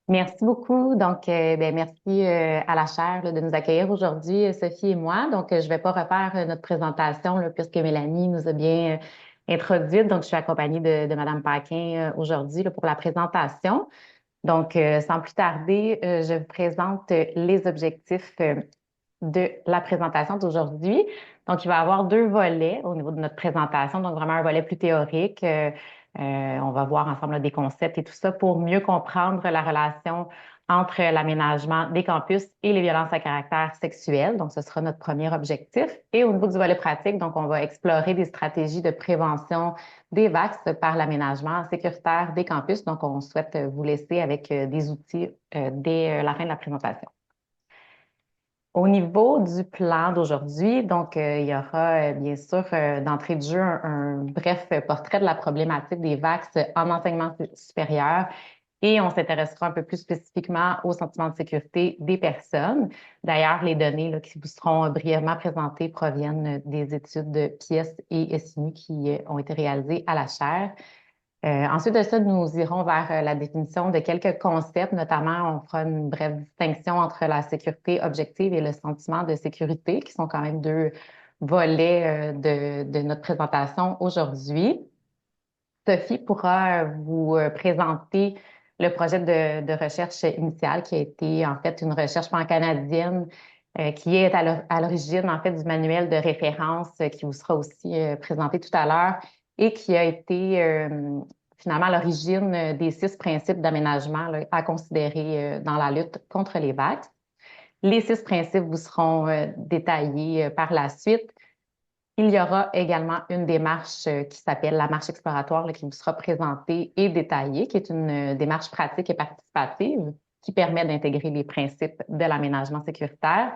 Merci beaucoup. Donc, merci à la chaire là, de nous accueillir aujourd'hui, Sophie et moi. Donc, je vais pas refaire notre présentation là, puisque Mélanie nous a bien introduite. Donc, je suis accompagnée de Madame Paquin aujourd'hui là, pour la présentation. Donc, sans plus tarder, je vous présente les objectifs de la présentation d'aujourd'hui. Donc, il va y avoir deux volets au niveau de notre présentation. Donc, vraiment un volet plus théorique. On va voir ensemble là, des concepts et tout ça pour mieux comprendre la relation entre l'aménagement des campus et les violences à caractère sexuel. Donc, ce sera notre premier objectif. Et au niveau du volet pratique, donc, on va explorer des stratégies de prévention des VAX par l'aménagement sécuritaire des campus. Donc, on souhaite vous laisser avec des outils dès la fin de la présentation. Au niveau du plan d'aujourd'hui, donc il y aura bien sûr d'entrée de jeu un bref portrait de la problématique des VAX en enseignement supérieur et on s'intéressera un peu plus spécifiquement au sentiment de sécurité des personnes. D'ailleurs, les données là, qui vous seront brièvement présentées proviennent des études de PIES et SIMU qui ont été réalisées à la chaire. Ensuite de ça, nous irons vers la définition de quelques concepts, notamment on fera une brève distinction entre la sécurité objective et le sentiment de sécurité, qui sont quand même deux volets de notre présentation aujourd'hui. Sophie pourra vous présenter le projet de recherche initial qui a été en fait une recherche pan-canadienne qui est à l'origine en fait du manuel de référence qui vous sera aussi présenté tout à l'heure et qui a été finalement à l'origine des 6 principes d'aménagement là, à considérer dans la lutte contre les vagues. Les 6 principes vous seront détaillés par la suite. Il y aura également une démarche qui s'appelle la marche exploratoire là, qui vous sera présentée et détaillée, qui est une démarche pratique et participative qui permet d'intégrer les principes de l'aménagement sécuritaire.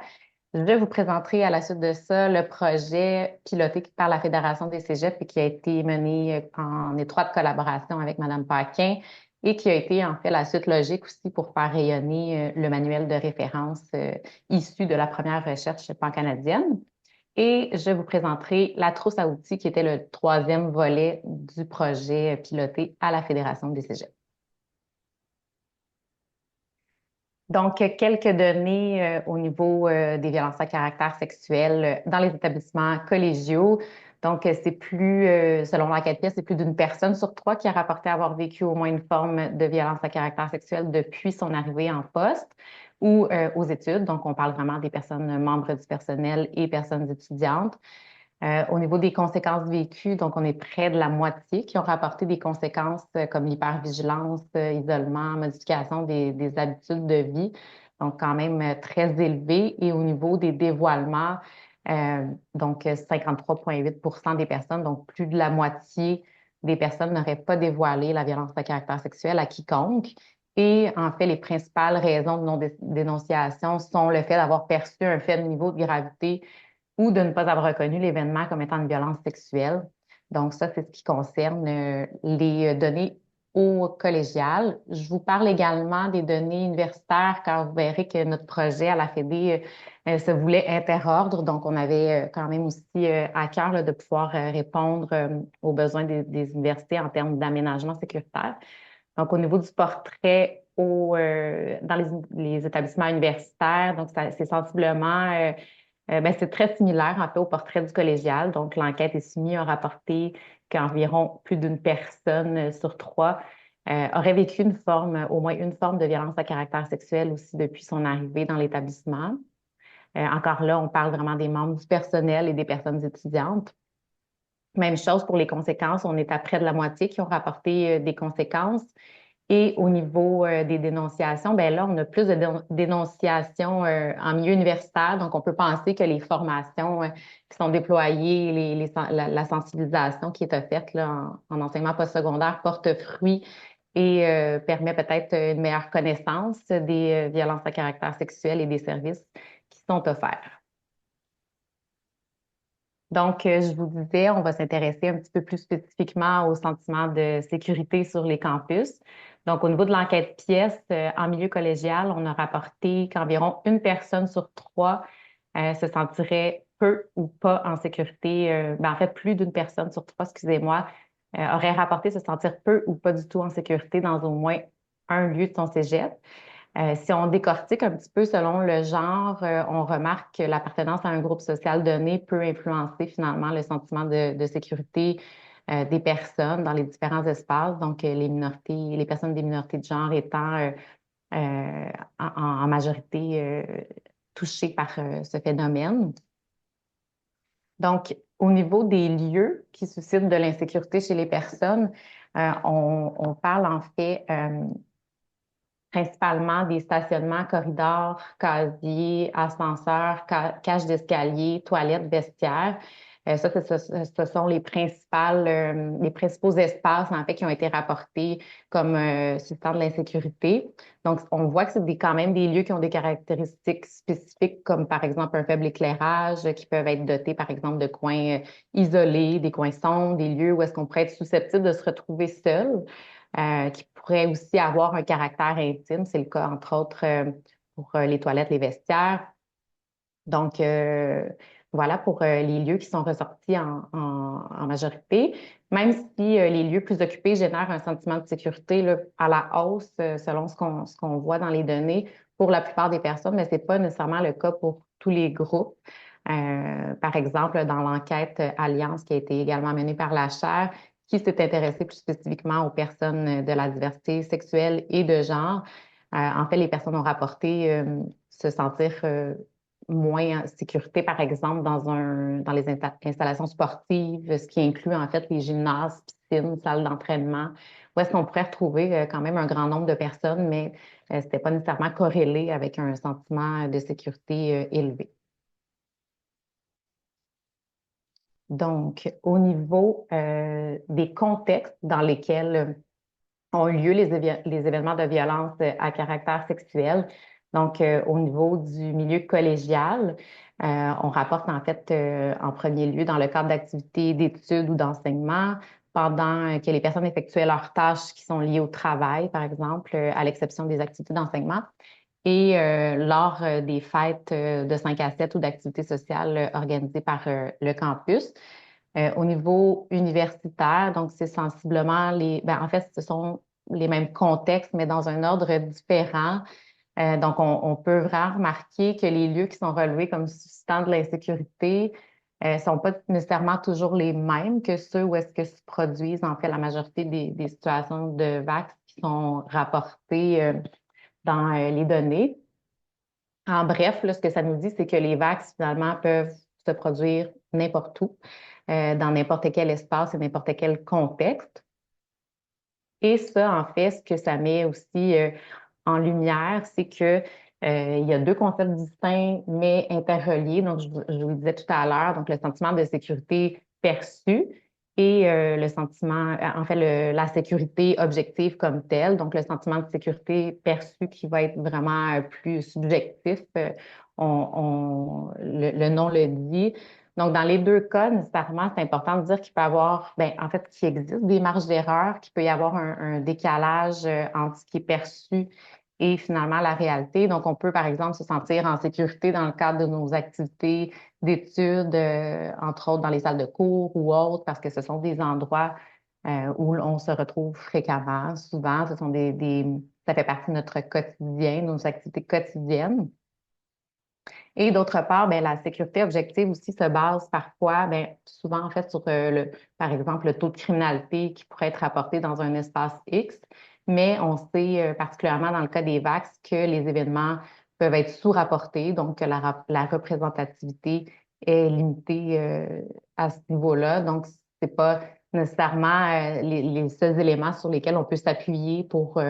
Je vous présenterai à la suite de ça le projet piloté par la Fédération des cégeps et qui a été mené en étroite collaboration avec Mme Paquin et qui a été en fait la suite logique aussi pour faire rayonner le manuel de référence issu de la première recherche pan-canadienne. Et je vous présenterai la trousse à outils qui était le troisième volet du projet piloté à la Fédération des cégeps. Donc, quelques données au niveau des violences à caractère sexuel dans les établissements collégiaux. Donc, c'est plus, selon l'enquête PIES, c'est plus d'une personne sur 3 qui a rapporté avoir vécu au moins une forme de violence à caractère sexuel depuis son arrivée en poste ou aux études. Donc, on parle vraiment des personnes membres du personnel et personnes étudiantes. Au niveau des conséquences vécues, donc on est près de la moitié qui ont rapporté des conséquences comme l'hypervigilance, isolement, modification des habitudes de vie, donc quand même très élevé. Et au niveau des dévoilements, donc 53,8 des personnes, donc plus de la moitié des personnes n'auraient pas dévoilé la violence de caractère sexuel à quiconque. Et en fait, les principales raisons de non-dénonciation sont le fait d'avoir perçu un faible niveau de gravité ou de ne pas avoir reconnu l'événement comme étant une violence sexuelle. Donc, ça, c'est ce qui concerne les données au collégial. Je vous parle également des données universitaires, car vous verrez que notre projet à la Fédé se voulait interordre. Donc, on avait quand même aussi à cœur là, de pouvoir répondre aux besoins des universités en termes d'aménagement sécuritaire. Donc, au niveau du portrait dans les établissements universitaires, donc c'est sensiblement c'est très similaire en fait au portrait du collégial. Donc, l'enquête SIMI a rapporté qu'environ plus d'une personne sur 3 aurait vécu au moins une forme de violence à caractère sexuel aussi depuis son arrivée dans l'établissement. Encore là, on parle vraiment des membres du personnel et des personnes étudiantes. Même chose pour les conséquences, on est à près de la moitié qui ont rapporté des conséquences. Et au niveau des dénonciations, ben là, on a plus de dénonciations en milieu universitaire. Donc, on peut penser que les formations qui sont déployées, la sensibilisation qui est faite là, en enseignement postsecondaire porte fruit et permet peut-être une meilleure connaissance des violences à caractère sexuel et des services qui sont offerts. Donc, je vous disais, on va s'intéresser un petit peu plus spécifiquement au sentiment de sécurité sur les campus. Donc, au niveau de l'enquête pièce, en milieu collégial, on a rapporté qu'environ une personne sur 3 se sentirait peu ou pas en sécurité. En fait, plus d'une personne sur 3, excusez-moi, aurait rapporté se sentir peu ou pas du tout en sécurité dans au moins un lieu de son cégep. Si on décortique un petit peu selon le genre, on remarque que l'appartenance à un groupe social donné peut influencer finalement le sentiment de sécurité des personnes dans les différents espaces. Donc, les minorités, les personnes des minorités de genre étant en majorité touchées par ce phénomène. Donc, au niveau des lieux qui suscitent de l'insécurité chez les personnes, on parle en fait principalement des stationnements, corridors, casiers, ascenseurs, cages d'escalier, toilettes, vestiaires. Ça, ce sont les principaux espaces en fait qui ont été rapportés comme suscitant de l'insécurité. Donc, on voit que c'est quand même des lieux qui ont des caractéristiques spécifiques, comme par exemple un faible éclairage, qui peuvent être dotés par exemple de coins isolés, des coins sombres, des lieux où est-ce qu'on pourrait être susceptible de se retrouver seul. Qui pourrait aussi avoir un caractère intime. C'est le cas, entre autres, pour les toilettes, les vestiaires. Donc, voilà pour les lieux qui sont ressortis en majorité. Même si les lieux plus occupés génèrent un sentiment de sécurité là, à la hausse, selon ce qu'on voit dans les données pour la plupart des personnes, mais ce n'est pas nécessairement le cas pour tous les groupes. Par exemple, dans l'enquête Alliance qui a été également menée par la Chaire, qui s'est intéressée plus spécifiquement aux personnes de la diversité sexuelle et de genre. En fait, les personnes ont rapporté se sentir moins en sécurité, par exemple, dans les installations sportives, ce qui inclut en fait les gymnases, piscines, salles d'entraînement, où est-ce qu'on pourrait retrouver quand même un grand nombre de personnes, mais c'était pas nécessairement corrélé avec un sentiment de sécurité élevé. Donc, au niveau des contextes dans lesquels ont eu lieu les événements de violence à caractère sexuel, donc au niveau du milieu collégial, on rapporte en fait en premier lieu dans le cadre d'activités d'études ou d'enseignement, pendant que les personnes effectuaient leurs tâches qui sont liées au travail, par exemple, à l'exception des activités d'enseignement et lors des fêtes de 5 à 7 ou d'activités sociales organisées par le campus. Au niveau universitaire, donc c'est sensiblement en fait, ce sont les mêmes contextes, mais dans un ordre différent. Donc, on peut vraiment remarquer que les lieux qui sont relevés comme suscitant de l'insécurité sont pas nécessairement toujours les mêmes que ceux où est-ce que se produisent, en fait, la majorité des situations de vax qui sont rapportées dans les données. En bref, là, ce que ça nous dit, c'est que les vax, finalement, peuvent se produire n'importe où, dans n'importe quel espace et n'importe quel contexte. Et ça, en fait, ce que ça met aussi en lumière, c'est que il y a deux concepts distincts mais interreliés. Donc, je vous le disais tout à l'heure, donc le sentiment de sécurité perçu et le sentiment, en fait, la sécurité objective comme telle. Donc, le sentiment de sécurité perçu qui va être vraiment plus subjectif. Le nom le dit. Donc, dans les deux cas, nécessairement, c'est important de dire qu'il peut y avoir, en fait, qu'il existe des marges d'erreur, qu'il peut y avoir un décalage entre ce qui est perçu et finalement la réalité. Donc, on peut, par exemple, se sentir en sécurité dans le cadre de nos activités d'études, entre autres dans les salles de cours ou autres, parce que ce sont des endroits où on se retrouve fréquemment. Souvent, ça fait partie de notre quotidien, de nos activités quotidiennes. Et d'autre part, la sécurité objective aussi se base parfois, souvent en fait, sur par exemple, le taux de criminalité qui pourrait être rapporté dans un espace X, mais on sait particulièrement dans le cas des vax que les événements peuvent être sous-rapportés, donc que la représentativité est limitée à ce niveau-là. Donc, c'est pas nécessairement les seuls éléments sur lesquels on peut s'appuyer pour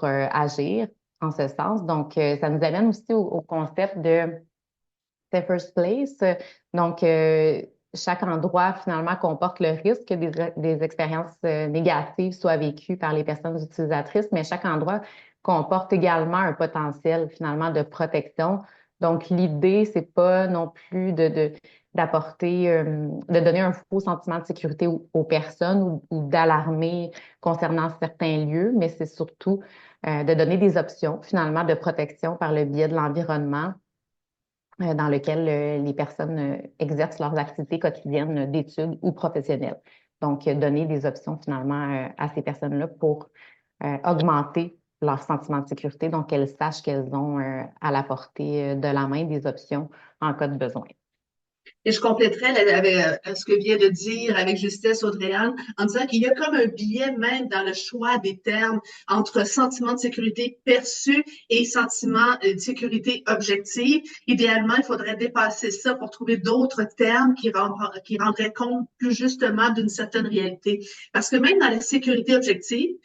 agir en ce sens. Donc, ça nous amène aussi au concept de Safer's Place. Donc, chaque endroit, finalement, comporte le risque que des expériences négatives soient vécues par les personnes utilisatrices, mais chaque endroit comporte également un potentiel, finalement, de protection. Donc, l'idée, c'est pas non plus d'apporter, de donner un faux sentiment de sécurité aux personnes ou d'alarmer concernant certains lieux, mais c'est surtout de donner des options, finalement, de protection par le biais de l'environnement dans lequel les personnes exercent leurs activités quotidiennes d'études ou professionnelles. Donc, donner des options finalement à ces personnes-là pour augmenter leur sentiment de sécurité, donc qu'elles sachent qu'elles ont à la portée de la main des options en cas de besoin. Et je compléterais avec, ce que vient de dire avec justesse Audrey-Anne en disant qu'il y a comme un biais même dans le choix des termes entre sentiment de sécurité perçu et sentiment de sécurité objective. Idéalement, il faudrait dépasser ça pour trouver d'autres termes qui rendraient compte plus justement d'une certaine réalité. Parce que même dans la sécurité objective,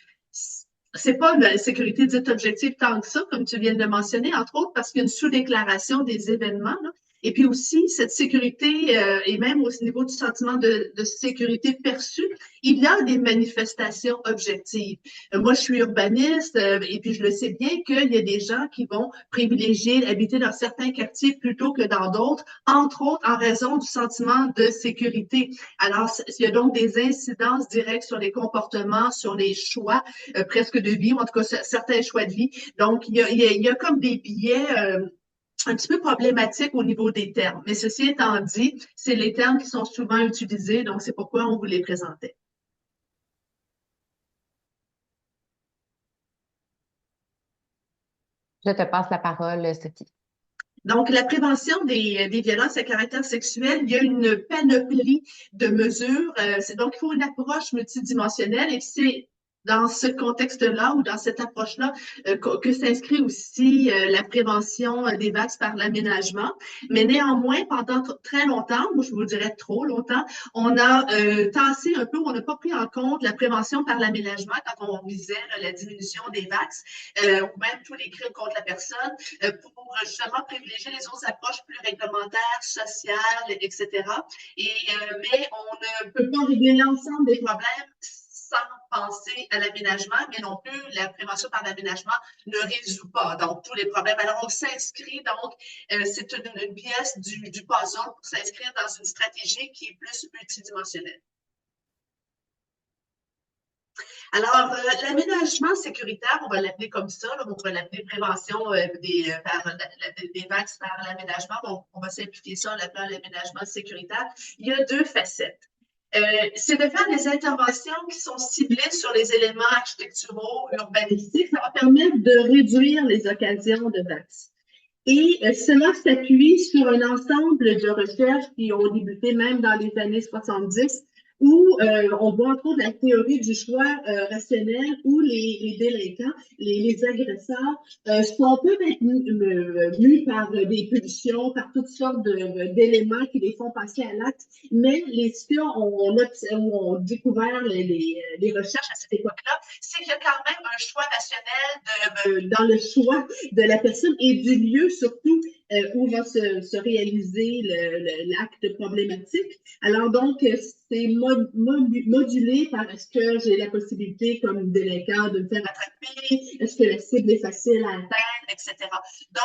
c'est pas la sécurité dite objective tant que ça, comme tu viens de le mentionner, entre autres, parce qu'il y a une sous-déclaration des événements, là. Et puis aussi, cette sécurité, et même au niveau du sentiment de sécurité perçue, il y a des manifestations objectives. Moi, je suis urbaniste, et puis je le sais bien qu'il y a des gens qui vont privilégier habiter dans certains quartiers plutôt que dans d'autres, entre autres en raison du sentiment de sécurité. Alors, il y a donc des incidences directes sur les comportements, sur les choix presque de vie, ou en tout cas certains choix de vie. Donc, il y a comme des biais un petit peu problématique au niveau des termes. Mais ceci étant dit, c'est les termes qui sont souvent utilisés, donc c'est pourquoi on vous les présentait. Je te passe la parole, Sophie. Donc, la prévention des violences à caractère sexuel, il y a une panoplie de mesures. Donc, il faut une approche multidimensionnelle et c'est dans ce contexte-là ou dans cette approche-là que s'inscrit aussi la prévention des vagues par l'aménagement. Mais néanmoins, pendant très longtemps, ou je vous dirais trop longtemps, on a tassé un peu, on n'a pas pris en compte la prévention par l'aménagement quand on visait la diminution des vagues ou même tous les crimes contre la personne pour justement privilégier les autres approches plus réglementaires, sociales, etc. Mais on ne peut pas régler l'ensemble des problèmes sans penser à l'aménagement, mais non plus la prévention par l'aménagement ne résout pas donc tous les problèmes. Alors on s'inscrit donc, c'est une pièce du puzzle pour s'inscrire dans une stratégie qui est plus multidimensionnelle. Alors, l'aménagement sécuritaire, on va l'appeler comme ça, là, on va l'appeler prévention des vagues par l'aménagement. Bon, on va simplifier ça en l'appelant l'aménagement sécuritaire. Il y a deux facettes. C'est de faire des interventions qui sont ciblées sur les éléments architecturaux, urbanistiques. Ça va permettre de réduire les occasions de vagues. Et cela s'appuie sur un ensemble de recherches qui ont débuté même dans les années 70 où on voit entre autres la théorie du choix rationnel où les délinquants, les agresseurs peuvent être mus par des pulsions, par toutes sortes d'éléments qui les font passer à l'acte, mais ce qu'on découvert les recherches à cette époque-là, c'est qu'il y a quand même un choix rationnel dans le choix de la personne et du lieu surtout où va se réaliser l'acte problématique. Alors donc, c'est modulé par est-ce que j'ai la possibilité comme délinquant de me faire attraper, est-ce que la cible est facile à atteindre, etc.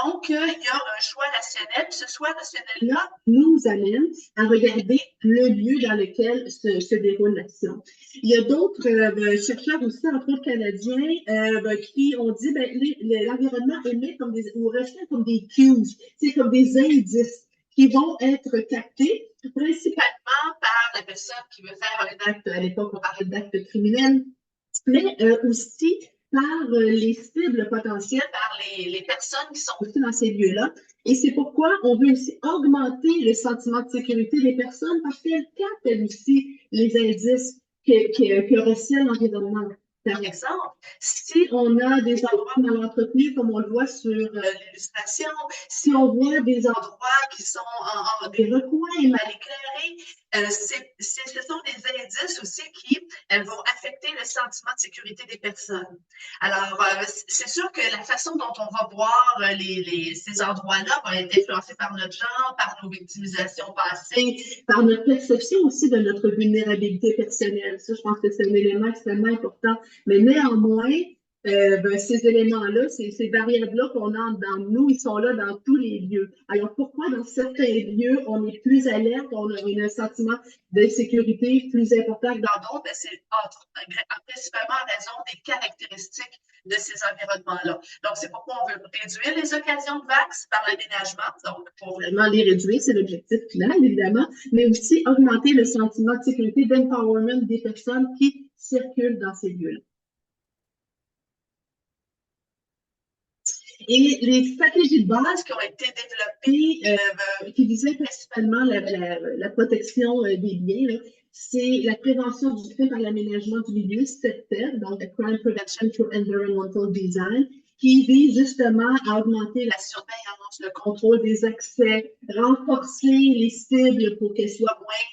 Donc, il y a un choix rationnel. Ce choix rationnel-là nous amène à regarder le lieu dans lequel se déroule l'action. Il y a d'autres chercheurs aussi, entre autres canadiens, qui ont dit l'environnement émet comme ou reçoit comme des cues, c'est comme des indices qui vont être captés principalement par la personne qui veut faire un acte, à l'époque on parlait d'acte criminel, mais aussi par les cibles potentielles, par les personnes qui sont aussi dans ces lieux-là. Et c'est pourquoi on veut aussi augmenter le sentiment de sécurité des personnes parce qu'elles captent elles aussi les indices que recèle l'environnement. Par exemple, si on a des endroits mal entretenus, comme on le voit sur l'illustration, si on voit des endroits qui sont des recoins mal éclairés, ce sont des indices aussi qui vont affecter le sentiment de sécurité des personnes. Alors, c'est sûr que la façon dont on va voir ces endroits-là va être influencée par notre genre, par nos victimisations passées, par notre perception aussi de notre vulnérabilité personnelle. Ça, je pense que c'est un élément extrêmement important. Mais néanmoins, ces éléments-là, ces variables-là qu'on a dans nous, ils sont là dans tous les lieux. Alors, pourquoi dans certains lieux, on est plus alerte, on a un sentiment d'insécurité plus important que dans d'autres? C'est principalement en raison des caractéristiques de ces environnements-là. Donc, c'est pourquoi on veut réduire les occasions de vagues par l'aménagement. Donc, pour vraiment les réduire, c'est l'objectif final, évidemment, mais aussi augmenter le sentiment de sécurité, d'empowerment des personnes qui circulent dans ces lieux-là. Et les stratégies de base qui ont été développées, qui visaient principalement la protection des biens, c'est la prévention du crime par l'aménagement du milieu, CPTED, donc the Crime Prevention through Environmental Design, qui vise justement à augmenter la surveillance, le contrôle des accès, renforcer les cibles pour qu'elles soient moins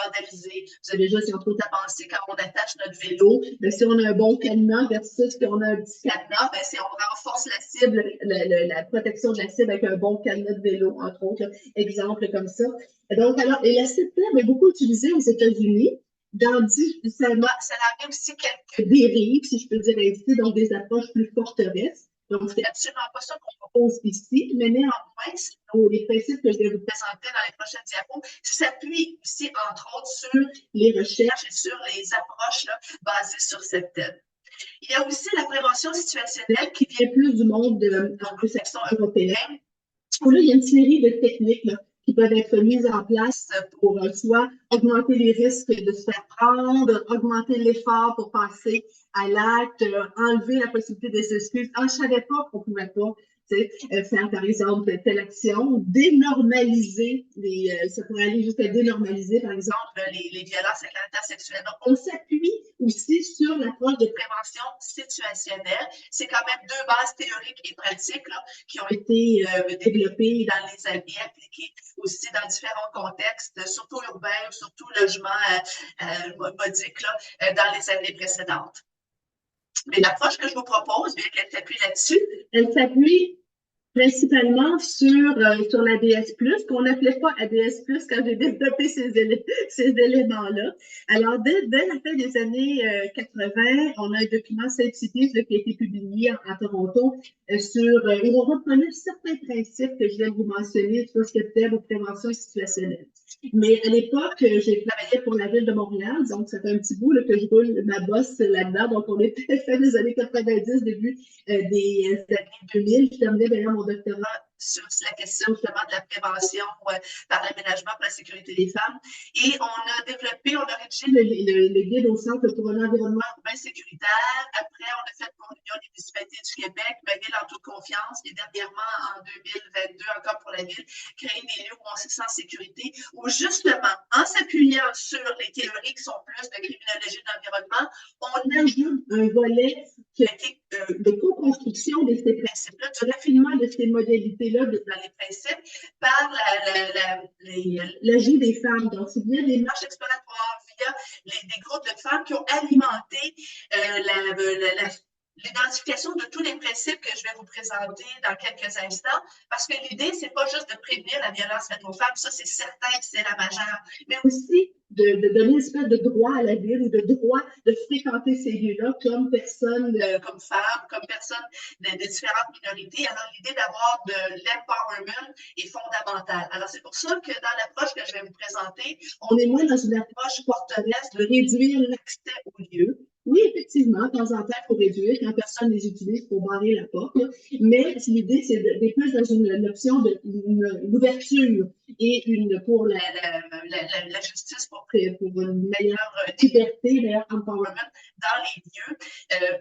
vandalisées. Vous savez déjà, si on trouve à penser quand on attache notre vélo, bien, si on a un bon cadenas versus qu'on a un petit cadenas, bien, si on renforce la cible, la protection de la cible avec un bon cadenas de vélo, entre autres, exemples comme ça. Donc, alors, et la CPTED est beaucoup utilisée aux États-Unis. Ça a aussi quelques dérives, si je peux dire ainsi, donc des approches plus forteresses. Donc, c'est absolument pas ça qu'on propose ici, mais néanmoins, les principes que je vais vous présenter dans les prochaines diapos s'appuient aussi, entre autres, sur les recherches et sur les approches là, basées sur cette thème. Il y a aussi la prévention situationnelle qui vient plus du monde anglo-saxon européen, où là, il y a une série de techniques là, qui peuvent être mises en place pour soit augmenter les risques de se faire prendre, augmenter l'effort pour passer à l'acte, enlever la possibilité des excuses. Ah, je ne savais pas qu'on ne pouvait pas faire, par exemple, telle action, dénormaliser, ça pourrait aller jusqu'à dénormaliser, par exemple, les violences à caractère sexuel. Donc, on s'appuie aussi sur l'approche de prévention situationnelle. C'est quand même deux bases théoriques et pratiques là, qui ont été développées dans les années, appliquées aussi dans différents contextes, surtout urbains ou surtout logements modiques là, dans les années précédentes. Mais l'approche que je vous propose, bien qu'elle s'appuie là-dessus, elle s'appuie principalement sur l'ABS+, qu'on n'appelait pas ABS+, quand j'ai développé ces éléments-là. Alors, dès la fin des années 80, on a un document Safe Cities qui a été publié à Toronto où on reprenait certains principes que je viens de vous mentionner sur ce que c'était la prévention situationnelle. Mais à l'époque, j'ai travaillé pour la ville de Montréal, donc ça fait un petit bout là, que je roule ma bosse là-dedans. Donc, on était fin des années 90, début des années 2000. Je terminais d'ailleurs mon doctorat sur la question justement de la prévention par l'aménagement pour la sécurité des femmes. Et on a rédigé le guide au centre pour un environnement urbain sécuritaire. Après, on a fait pour l'Union des municipalités du Québec, ma ville en toute confiance, et dernièrement, en 2022, encore pour la ville, créer des lieux où on se sent en sécurité, où justement, en s'appuyant sur les théories qui sont plus de criminologie de l'environnement, on ajoute un volet qui a été de co-construction de ces principes-là, du raffinement de ces modalités-là dans les principes par l'ajout des femmes. Donc, c'est bien des marches exploratoires via des groupes de femmes qui ont alimenté l'identification de tous les principes que je vais vous présenter dans quelques instants, parce que l'idée, c'est pas juste de prévenir la violence faite aux femmes, ça c'est certain que c'est la majeure, mais aussi de donner une espèce de droit à la ville ou de droit de fréquenter ces lieux-là comme personne, comme femme, comme personne de différentes minorités. Alors, l'idée d'avoir de l'empowerment est fondamentale. Alors, c'est pour ça que dans l'approche que je vais vous présenter, on est moins dans une approche forteresse de réduire l'accès aux lieux. Oui, effectivement, de temps en temps, il faut réduire quand personne les utilise pour barrer la porte. Mais l'idée, c'est d'être plus dans une option d'ouverture et pour la justice, pour une meilleure liberté, meilleur empowerment dans les lieux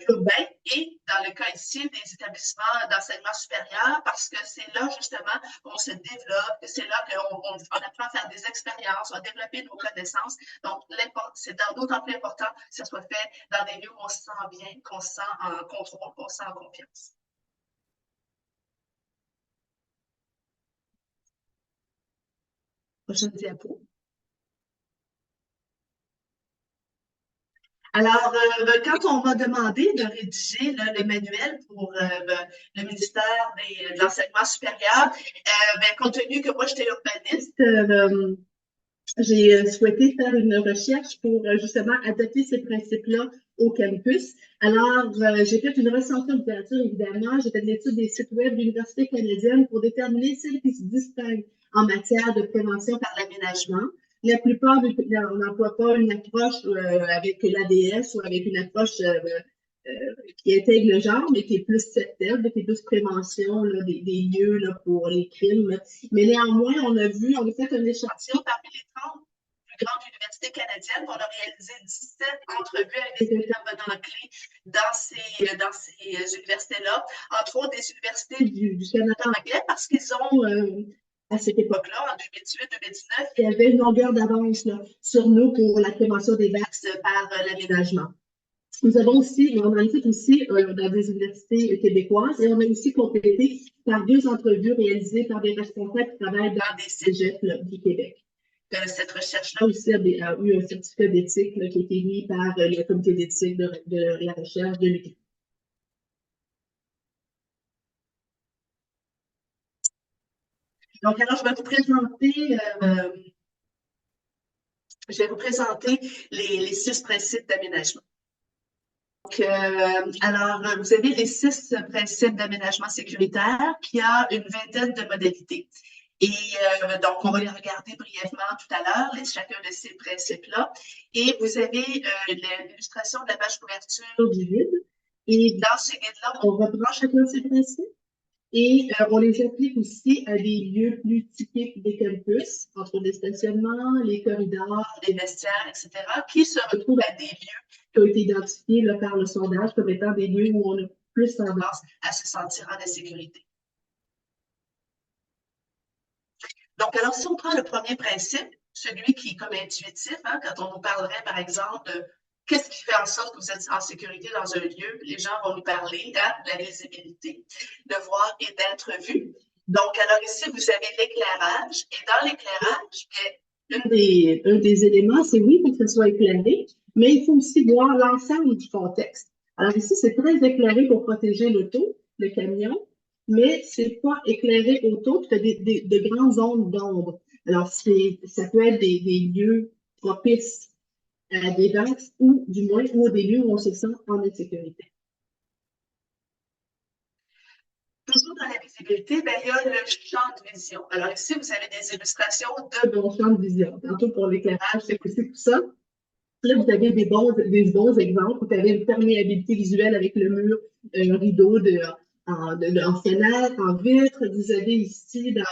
urbains et dans le cas ici des établissements d'enseignement supérieur, parce que c'est là justement qu'on se développe, c'est là qu'on apprend à faire des expériences, à développer nos connaissances. Donc, c'est d'autant plus important que ça soit fait dans des lieux où on se sent bien, qu'on se sent en contrôle, qu'on se sent en confiance. Prochaine diapo. Alors, quand on m'a demandé de rédiger le manuel pour le ministère de l'Enseignement supérieur, compte tenu que moi, j'étais urbaniste, j'ai souhaité faire une recherche pour justement adapter ces principes-là au campus. Alors, j'ai fait une recension de littérature, évidemment. J'ai fait de l'étude des sites web de l'Université canadienne pour déterminer celles qui se distinguent en matière de prévention par l'aménagement. La plupart, on n'emploie pas une approche avec l'ADS ou avec une approche qui intègre le genre, mais qui est plus sectaire, qui est plus prévention là, des lieux là, pour les crimes. Mais néanmoins, on a fait un échantillon parmi les 30 plus grandes universités canadiennes. On a réalisé 17 entrevues avec des intervenants clés dans ces universités-là, entre autres des universités du Canada anglais, parce qu'ils ont, à cette époque-là, en 2018-2019, il y avait une longueur d'avance sur nous pour la prévention des vaccins par l'aménagement. Nous avons aussi, on en a fait aussi dans des universités québécoises et on a aussi complété par 2 entrevues réalisées par des responsables qui travaillent dans des cégeps du Québec. Cette recherche-là aussi a eu un certificat d'éthique qui a été émis par le comité d'éthique de la recherche de l'UQAM. Donc, alors, je vais vous présenter les 6 principes d'aménagement. Donc, vous avez les 6 principes d'aménagement sécuritaire qui a une vingtaine de modalités. Et donc, on va les regarder brièvement tout à l'heure, chacun de ces principes-là. Et vous avez l'illustration de la page couverture du guide. Et dans ce guide-là, on reprend chacun de ces principes. Et on les applique aussi à des lieux plus typiques des campus, entre les stationnements, les corridors, les vestiaires, etc., qui se retrouvent à des lieux qui ont été identifiés là, par le sondage comme étant des lieux où on a plus tendance à se sentir en insécurité. Donc, alors, si on prend le premier principe, celui qui est comme intuitif, quand on nous parlerait, par exemple, de qu'est-ce qui fait en sorte que vous êtes en sécurité dans un lieu, les gens vont nous parler de la visibilité, de voir et d'être vu. Donc, alors ici, vous avez l'éclairage. Et dans l'éclairage, un des éléments, c'est oui, il faut que ce soit éclairé, mais il faut aussi voir l'ensemble du contexte. Alors ici, c'est très éclairé pour protéger l'auto, le camion, mais c'est pas éclairé autour, tu as de grandes zones d'ombre. Alors, ça peut être des lieux propices à des vagues ou du moins ou des lieux où on se sent en insécurité. Toujours dans la visibilité, ben, il y a le champ de vision. Alors ici, vous avez des illustrations de bon champ de vision. Tantôt pour l'éclairage, c'est aussi tout ça. Là, vous avez des bons exemples. Vous avez une perméabilité visuelle avec le mur, un rideau en fenêtre, en vitre. Vous avez ici, dans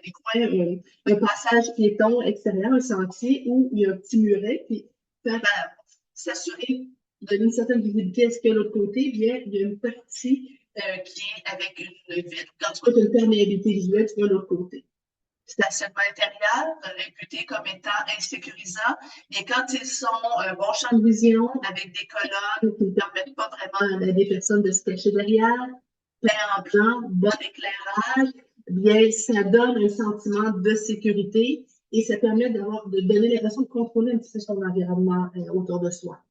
des coins, un passage piéton extérieur, un sentier où il y a un petit muret qui fait s'assurer de donner une certaine visibilité à ce qu'il y a de l'autre côté. Bien, il y a une partie qui est avec une vitre. Quand tu as une perméabilité visuelle, tu vas de l'autre côté. Stationnement intérieur, réputé comme étant insécurisant. Et quand ils sont un bon champ de vision, avec des colonnes qui ne permettent pas vraiment à des personnes de se cacher derrière, plein en blanc, bon éclairage, bien, ça donne un sentiment de sécurité et ça permet de donner l'impression de contrôler un petit peu son environnement autour de soi.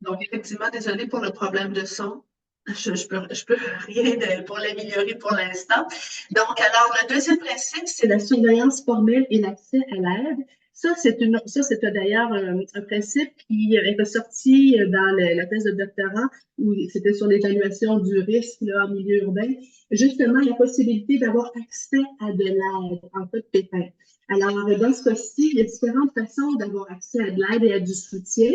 Donc, effectivement, désolée pour le problème de son. Je peux rien pour l'améliorer pour l'instant. Donc, alors, le deuxième principe, c'est la surveillance formelle et l'accès à l'aide. Ça, c'est d'ailleurs un principe qui est ressorti dans la thèse de doctorat où c'était sur l'évaluation du risque là, en milieu urbain. Justement, la possibilité d'avoir accès à de l'aide en cas de pépin. Alors, dans ce cas-ci, il y a différentes façons d'avoir accès à de l'aide et à du soutien.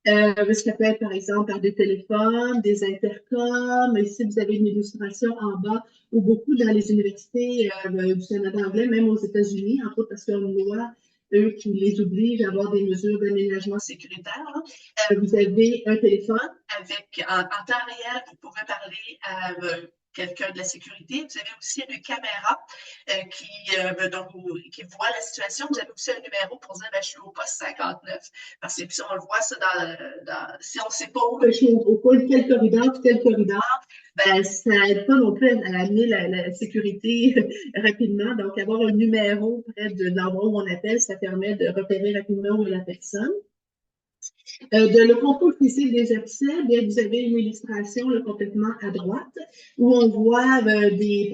Ça peut être, par exemple, par des téléphones, des intercoms. Ici, vous avez une illustration en bas où beaucoup dans les universités du Canada anglais, même aux États-Unis, entre autres parce qu'il y a une loi, eux, qui les oblige à avoir des mesures d'aménagement sécuritaire. Vous avez un téléphone avec, en temps réel, vous pouvez parler à quelqu'un de la sécurité. Vous avez aussi une caméra qui voit la situation. Vous avez aussi un numéro pour dire je suis au poste 59. Parce que si on le voit ça si on ne sait pas où je suis au coin de quel corridor, ben, ça n'aide pas non plus à amener la sécurité rapidement. Donc, avoir un numéro près de l'endroit où on appelle, ça permet de repérer rapidement où est la personne. Le contrôle physique des accès, bien, vous avez une illustration là, complètement à droite où on voit,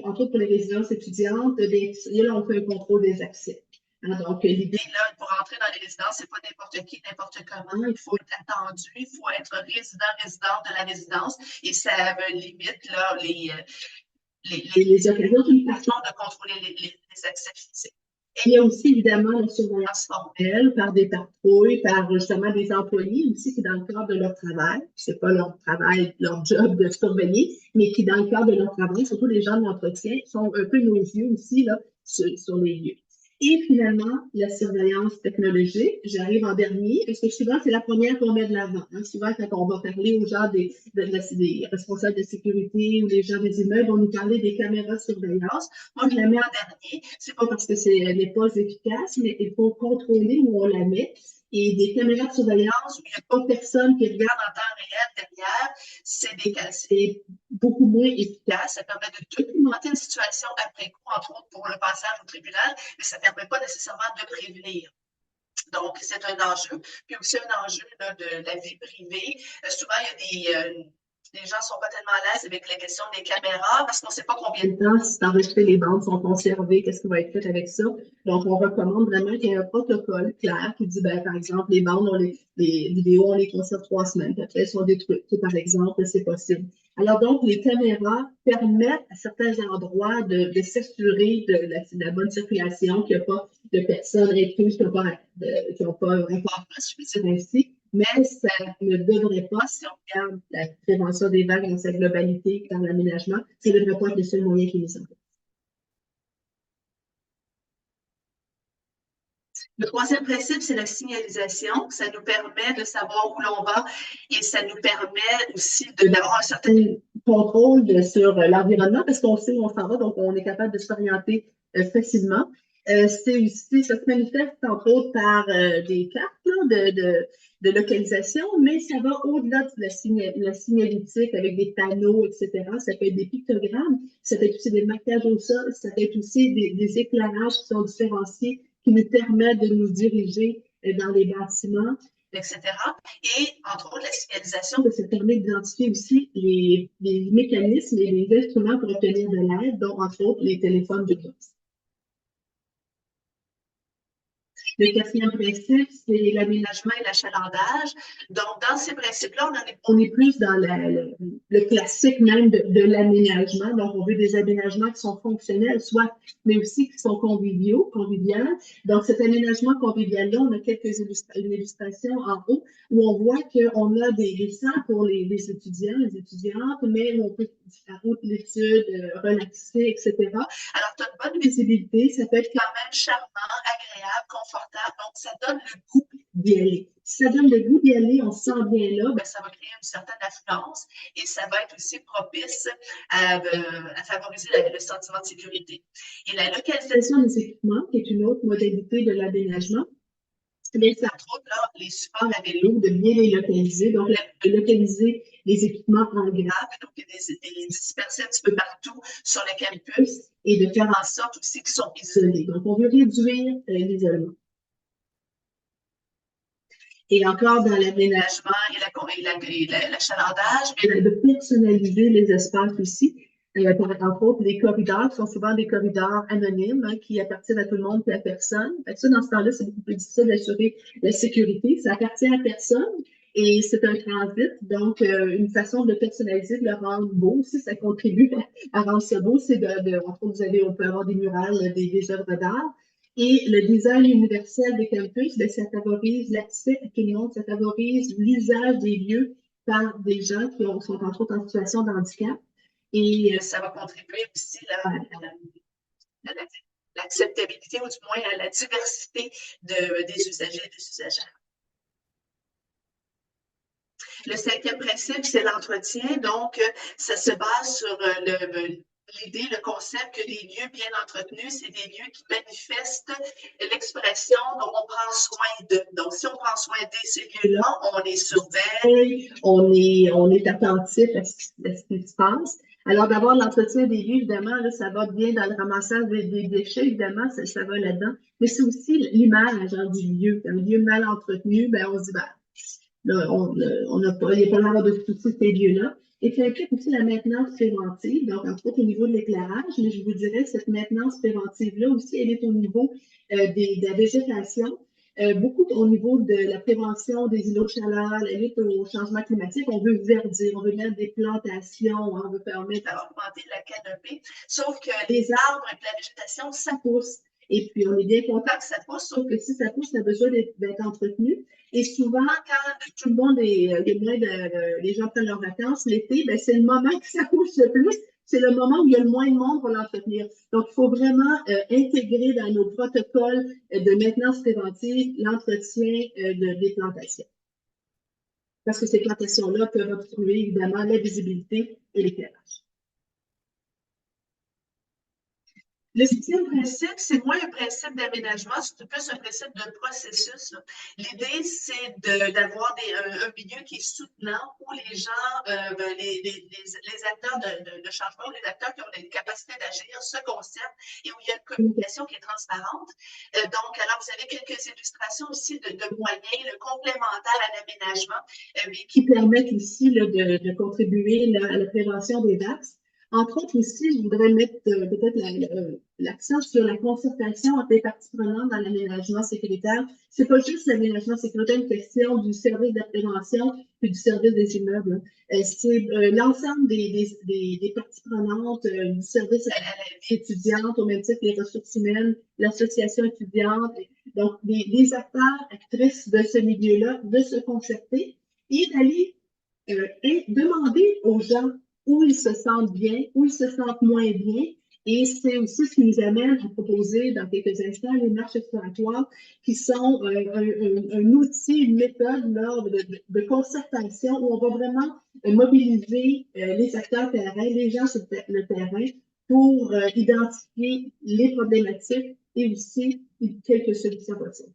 entre autres pour les résidences étudiantes, là, on fait un contrôle des accès. Donc, l'idée, là, pour entrer dans les résidences, c'est pas n'importe qui, n'importe comment. Il faut être attendu, il faut être résident de la résidence et ça limite là, les occasions d'une façon de contrôler les accès physiques. Et il y a aussi évidemment la surveillance formelle par des patrouilles, par justement des employés aussi qui, dans le cadre de leur travail, c'est pas leur travail, leur job de surveiller, mais qui, dans le cadre de leur travail, surtout les gens de l'entretien, sont un peu nos yeux aussi là, sur les lieux. Et finalement, la surveillance technologique, j'arrive en dernier, parce que souvent, c'est la première qu'on met de l'avant. Hein. Souvent, quand on va parler aux gens des responsables de sécurité ou des gens des immeubles, on nous parler des caméras de surveillance. Moi, je la mets en dernier. C'est pas parce que elle n'est pas efficace, mais il faut contrôler où on la met. Et des caméras de surveillance où il n'y a pas personne qui regarde en temps réel derrière, c'est beaucoup moins efficace. Ça permet de documenter une situation après coup, entre autres pour le passage au tribunal, mais ça ne permet pas nécessairement de prévenir. Donc, c'est un enjeu. Puis aussi un enjeu là, de la vie privée. Souvent, il y a les gens ne sont pas tellement à l'aise avec la question des caméras parce qu'on ne sait pas combien de temps, si enregistré, les bandes sont conservées, qu'est-ce qui va être fait avec ça. Donc, on recommande vraiment qu'il y ait un protocole clair qui dit, ben, par exemple, les bandes, les vidéos, on les conserve 3 semaines, puis après, elles sont détruites. Par exemple, c'est possible. Alors, donc, les caméras permettent à certains endroits de s'assurer de la bonne circulation, qu'il n'y a pas de personnes recluses qui n'ont pas rapport, je peux dire ainsi. Mais ça ne devrait pas, si on regarde la prévention des vagues dans sa globalité dans l'aménagement, ça ne devrait pas être le seul moyen qui nous en fait. Le troisième principe, c'est la signalisation. Ça nous permet de savoir où l'on va et ça nous permet aussi d'avoir un certain contrôle sur l'environnement parce qu'on sait où on s'en va, donc on est capable de s'orienter facilement. C'est aussi, ça se manifeste entre autres par des cartes là, de localisation, mais ça va au-delà de la signalétique avec des panneaux, etc. Ça peut être des pictogrammes, ça peut être aussi des marquages au sol, ça peut être aussi des éclairages qui sont différenciés qui nous permettent de nous diriger dans les bâtiments, etc. Et, entre autres, la signalisation, ça permet d'identifier aussi les mécanismes et les instruments pour obtenir de l'aide, dont, entre autres, les téléphones d'urgence. Le quatrième principe, c'est l'aménagement et l'achalandage. Donc, dans ces principes-là, on est plus dans le classique même de l'aménagement. Donc, on veut des aménagements qui sont fonctionnels, soit, mais aussi qui sont conviviales. Donc, cet aménagement convivial-là, on a quelques illustrations en haut où on voit qu'on a des salles pour les étudiants, les étudiantes, mais où on peut faire route l'étude, relaxer, etc. Alors, tu as une bonne visibilité, ça peut être quand même charmant, agréable, confortable. Donc, ça donne le goût d'y aller. Si ça donne le goût d'y aller, on se sent bien là, ben, ça va créer une certaine affluence et ça va être aussi propice à favoriser le sentiment de sécurité. Et la localisation des équipements, qui est une autre modalité de l'aménagement, mais c'est entre autres là, les supports à vélo, de bien les localiser. Donc, de localiser les équipements en grappe, donc les disperser un petit peu partout sur le campus et de faire en sorte aussi qu'ils sont isolés. Donc, on veut réduire l'isolement. Et encore dans l'aménagement et l'achalandage, de personnaliser les espaces aussi. Entre autres, les corridors sont souvent des corridors anonymes qui appartiennent à tout le monde et à personne. Ça, dans ce temps-là, c'est beaucoup plus difficile d'assurer la sécurité. Ça appartient à personne et c'est un transit. Donc, une façon de le personnaliser, de le rendre beau aussi, ça contribue à rendre ça beau. C'est entre autres, on peut avoir des murales, des œuvres d'art. Et le design universel des campus, bien, ça favorise l'accès à tout le monde, ça favorise l'usage des lieux par des gens qui sont entre autres en situation de handicap. Et ça va contribuer aussi à l'acceptabilité ou du moins à la diversité des usagers et des usagères. Le cinquième principe, c'est l'entretien. Donc, ça se base sur l'idée, le concept que les lieux bien entretenus, c'est des lieux qui manifestent l'expression dont on prend soin d'eux. Donc, si on prend soin de ces lieux-là, on les surveille, on est attentif à ce qui se passe. Alors, d'avoir l'entretien des lieux, évidemment, là, ça va bien dans le ramassage des déchets, évidemment, ça va là-dedans. Mais c'est aussi l'image du lieu. Un lieu mal entretenu, ben, on se dit, ben, là, il n'y a pas l'air de tous ces lieux-là. Et ça implique aussi la maintenance préventive, donc entre autres au niveau de l'éclairage, mais je vous dirais que cette maintenance préventive-là aussi, elle est au niveau de la végétation, beaucoup au niveau de la prévention des îlots de chaleur, la lutte au changement climatique. On veut verdir, on veut mettre des plantations, on veut permettre d'augmenter la canopée, sauf que les arbres et la végétation, ça pousse. Et puis, on est bien content que ça pousse, sauf que si ça pousse, ça a besoin d'être entretenu. Et souvent, quand tout le monde les gens prennent leurs vacances l'été, ben, c'est le moment que ça pousse le plus. C'est le moment où il y a le moins de monde pour l'entretenir. Donc, il faut vraiment intégrer dans nos protocoles de maintenance préventive l'entretien des plantations. Parce que ces plantations-là peuvent obstruer évidemment la visibilité et l'éclairage. Le sixième principe, c'est moins un principe d'aménagement, c'est plus un principe de processus. L'idée, c'est d'avoir un milieu qui est soutenant où les gens, les acteurs de changement, les acteurs qui ont des capacités d'agir se concernent et où il y a une communication qui est transparente. Donc, alors, vous avez quelques illustrations aussi de moyens complémentaires à l'aménagement, mais qui permettent aussi de contribuer à la prévention des VAX. Entre autres aussi, je voudrais mettre peut-être l'accent sur la concertation entre les parties prenantes dans l'aménagement sécuritaire. C'est pas juste l'aménagement sécuritaire, une question du service de la prévention puis du service des immeubles. C'est l'ensemble des parties prenantes, du service à la vie étudiante, au même titre que les ressources humaines, l'association étudiante, donc des acteurs, actrices de ce milieu-là, de se concerter et d'aller demander aux gens où ils se sentent bien, où ils se sentent moins bien. Et c'est aussi ce qui nous amène à proposer dans quelques instants les marches exploratoires qui sont un outil, une méthode là, de concertation où on va vraiment mobiliser les acteurs terrain, les gens sur le terrain pour identifier les problématiques et aussi quelques solutions possibles.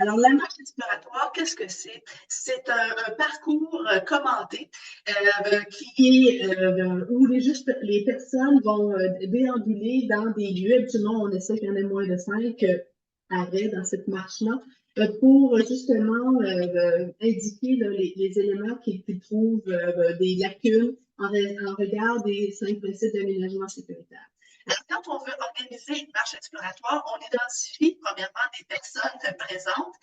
Alors, la marche exploratoire, qu'est-ce que c'est? C'est un parcours commenté qui est où les personnes vont déambuler dans des lieux. Habituellement, on essaie qu'il y en ait moins de 5 arrêts dans cette marche-là pour justement indiquer là, les éléments qu'ils trouvent des lacunes en regard des 5 principes d'aménagement sécuritaire. Alors, quand on veut organiser une marche exploratoire, on identifie premièrement des personnes présentes.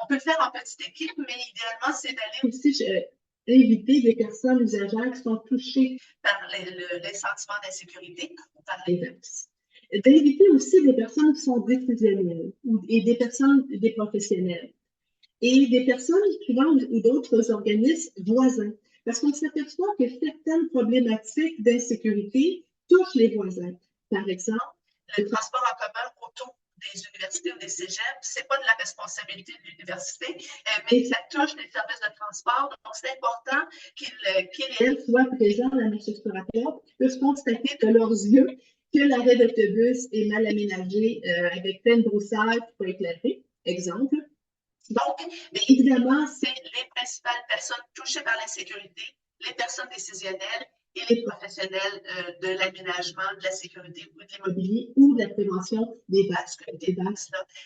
On peut le faire en petite équipe, mais idéalement, c'est d'aller aussi éviter des personnes usagères qui sont touchées par les sentiments d'insécurité ou par les VAX. D'éviter aussi des personnes qui sont décisionnelles et des personnes, des professionnels. Et des personnes souvent ou d'autres organismes voisins. Parce qu'on s'aperçoit que certaines problématiques d'insécurité touchent les voisins. Par exemple, le transport en commun autour des universités ou des cégeps, ce n'est pas de la responsabilité de l'université, mais ça touche les services de transport. Donc, c'est important qu'ils soient présents dans la marche exploratoire, qu'ils puissent constater de leurs yeux que l'arrêt d'autobus est mal aménagé avec plein de broussailles pour éclairer. Exemple. Donc, mais évidemment, c'est les principales personnes touchées par l'insécurité, les personnes décisionnelles et les professionnels de l'aménagement, de la sécurité ou de l'immobilier ou de la prévention des VAX,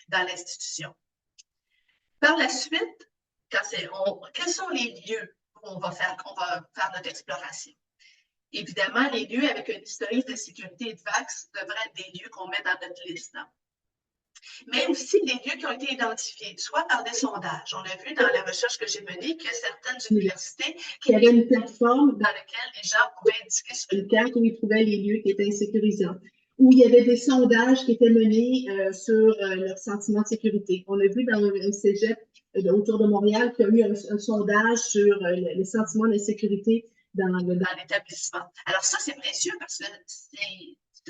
dans l'institution. Par la suite, quels sont les lieux où on va faire notre exploration? Évidemment, les lieux avec un historique de sécurité et de VAX devraient être des lieux qu'on met dans notre liste. Mais aussi des lieux qui ont été identifiés, soit par des sondages. On a vu dans la recherche que j'ai menée que certaines universités qui avaient une plateforme dans laquelle les gens pouvaient indiquer sur une carte où ils trouvaient les lieux qui étaient insécurisants, où il y avait des sondages qui étaient menés sur leur sentiment de sécurité. On a vu dans un cégep autour de Montréal qu'il y a eu un sondage sur les sentiments d'insécurité dans l'établissement. Alors ça, c'est précieux parce que